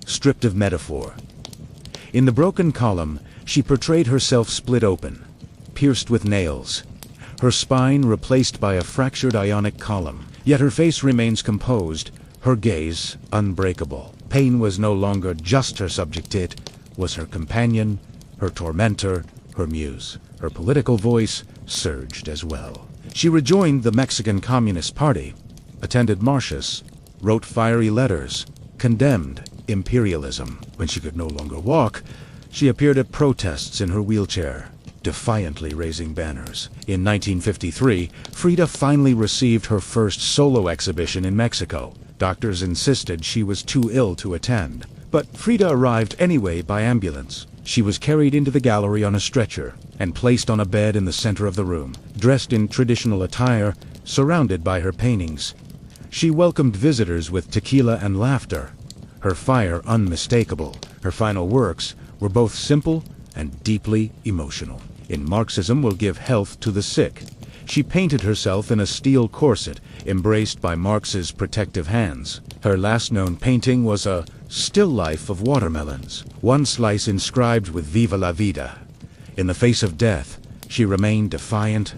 stripped of metaphor. In the broken column, she portrayed herself split open, pierced with nails, her spine replaced by a fractured ionic column. Yet her face remains composed, her gaze unbreakable. Pain was no longer just her subject, it was her companion, her tormentor, her muse. Her political voice surged as well. She rejoined the Mexican Communist Party, attended marches, wrote fiery letters, condemned imperialism. When she could no longer walk, she appeared at protests in her wheelchair, defiantly raising banners. In 1953, Frida finally received her first solo exhibition in Mexico. Doctors insisted she was too ill to attend, but Frida arrived anyway by ambulance. She was carried into the gallery on a stretcher and placed on a bed in the center of the room. Dressed in traditional attire, surrounded by her paintings, she welcomed visitors with tequila and laughter, her fire unmistakable. Her final works were both simple and deeply emotional. In Marxism will give health to the sick. She painted herself in a steel corset, embraced by Marx's protective hands. Her last known painting was a still life of watermelons, one slice inscribed with "Viva la Vida." In the face of death, she remained defiant,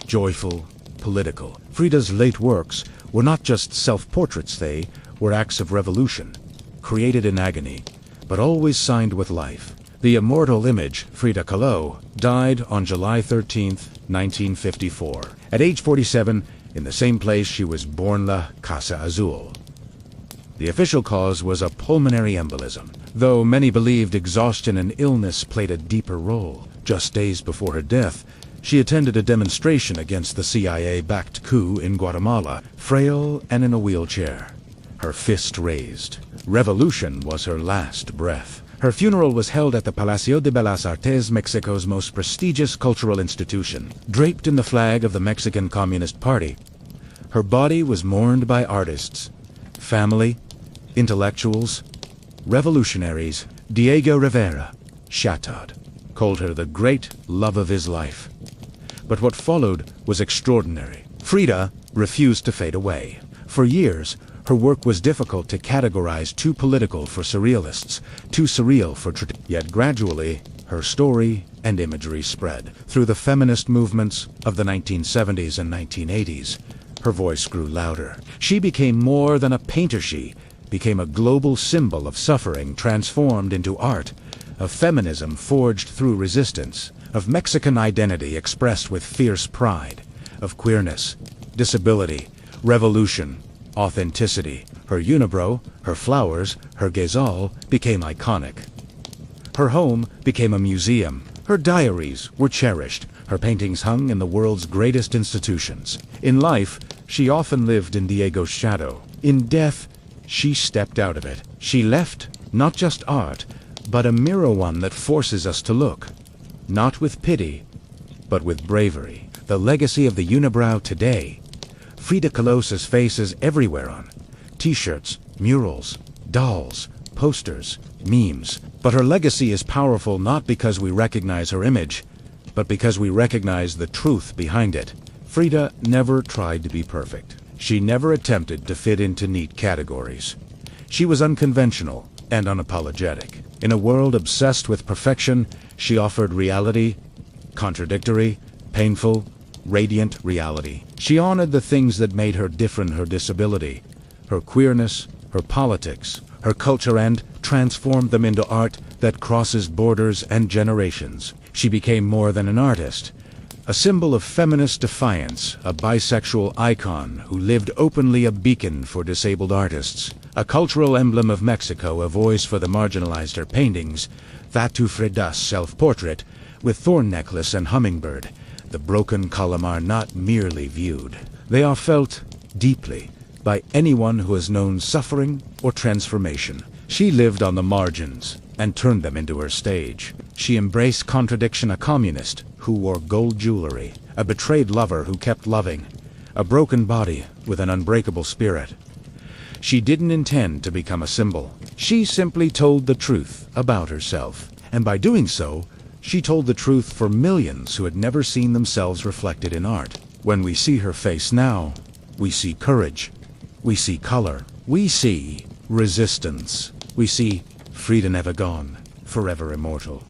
joyful, political. Frida's late works were not just self-portraits, they were acts of revolution, created in agony, but always signed with life. The immortal image, Frida Kahlo, died on July 13, 1954, at age 47, in the same place she was born, La Casa Azul. The official cause was a pulmonary embolism, though many believed exhaustion and illness played a deeper role. Just days before her death, she attended a demonstration against the CIA-backed coup in Guatemala, frail and in a wheelchair, her fist raised. Revolution was her last breath. Her funeral was held at the Palacio de Bellas Artes, Mexico's most prestigious cultural institution. Draped in the flag of the Mexican Communist Party, her body was mourned by artists, family, intellectuals, revolutionaries. Diego Rivera, Chateau, called her the great love of his life. But what followed was extraordinary. Frida refused to fade away. For years, her work was difficult to categorize, too political for surrealists, too surreal for yet gradually, her story and imagery spread. Through the feminist movements of the 1970s and 1980s, her voice grew louder. She became more than a painter. She became a global symbol of suffering transformed into art, of feminism forged through resistance, of Mexican identity expressed with fierce pride, of queerness, disability, revolution, authenticity. Her unibrow, her flowers, her ghazal became iconic. Her home became a museum. Her diaries were cherished. Her paintings hung in the world's greatest institutions. In life, she often lived in Diego's shadow. In death, she stepped out of it. She left not just art, but a mirror, one that forces us to look, not with pity, but with bravery. The legacy of the unibrow today. Frida Kahlo's face is everywhere, on t-shirts, murals, dolls, posters, memes. But her legacy is powerful not because we recognize her image, but because we recognize the truth behind it. Frida never tried to be perfect. She never attempted to fit into neat categories. She was unconventional and unapologetic. In a world obsessed with perfection, she offered reality, contradictory, painful, radiant reality. She honored the things that made her different: her disability, her queerness, her politics, her culture, and transformed them into art that crosses borders and generations. She became more than an artist, a symbol of feminist defiance, a bisexual icon who lived openly, a beacon for disabled artists, a cultural emblem of Mexico, a voice for the marginalized. Her paintings, that to Frida's self-portrait, with thorn necklace and hummingbird, the broken column, are not merely viewed. They are felt deeply by anyone who has known suffering or transformation. She lived on the margins and turned them into her stage. She embraced contradiction, a communist who wore gold jewelry, a betrayed lover who kept loving, a broken body with an unbreakable spirit. She didn't intend to become a symbol. She simply told the truth about herself, and by doing so, she told the truth for millions who had never seen themselves reflected in art. When we see her face now, we see courage, we see color, we see resistance, we see Frida never gone, forever immortal.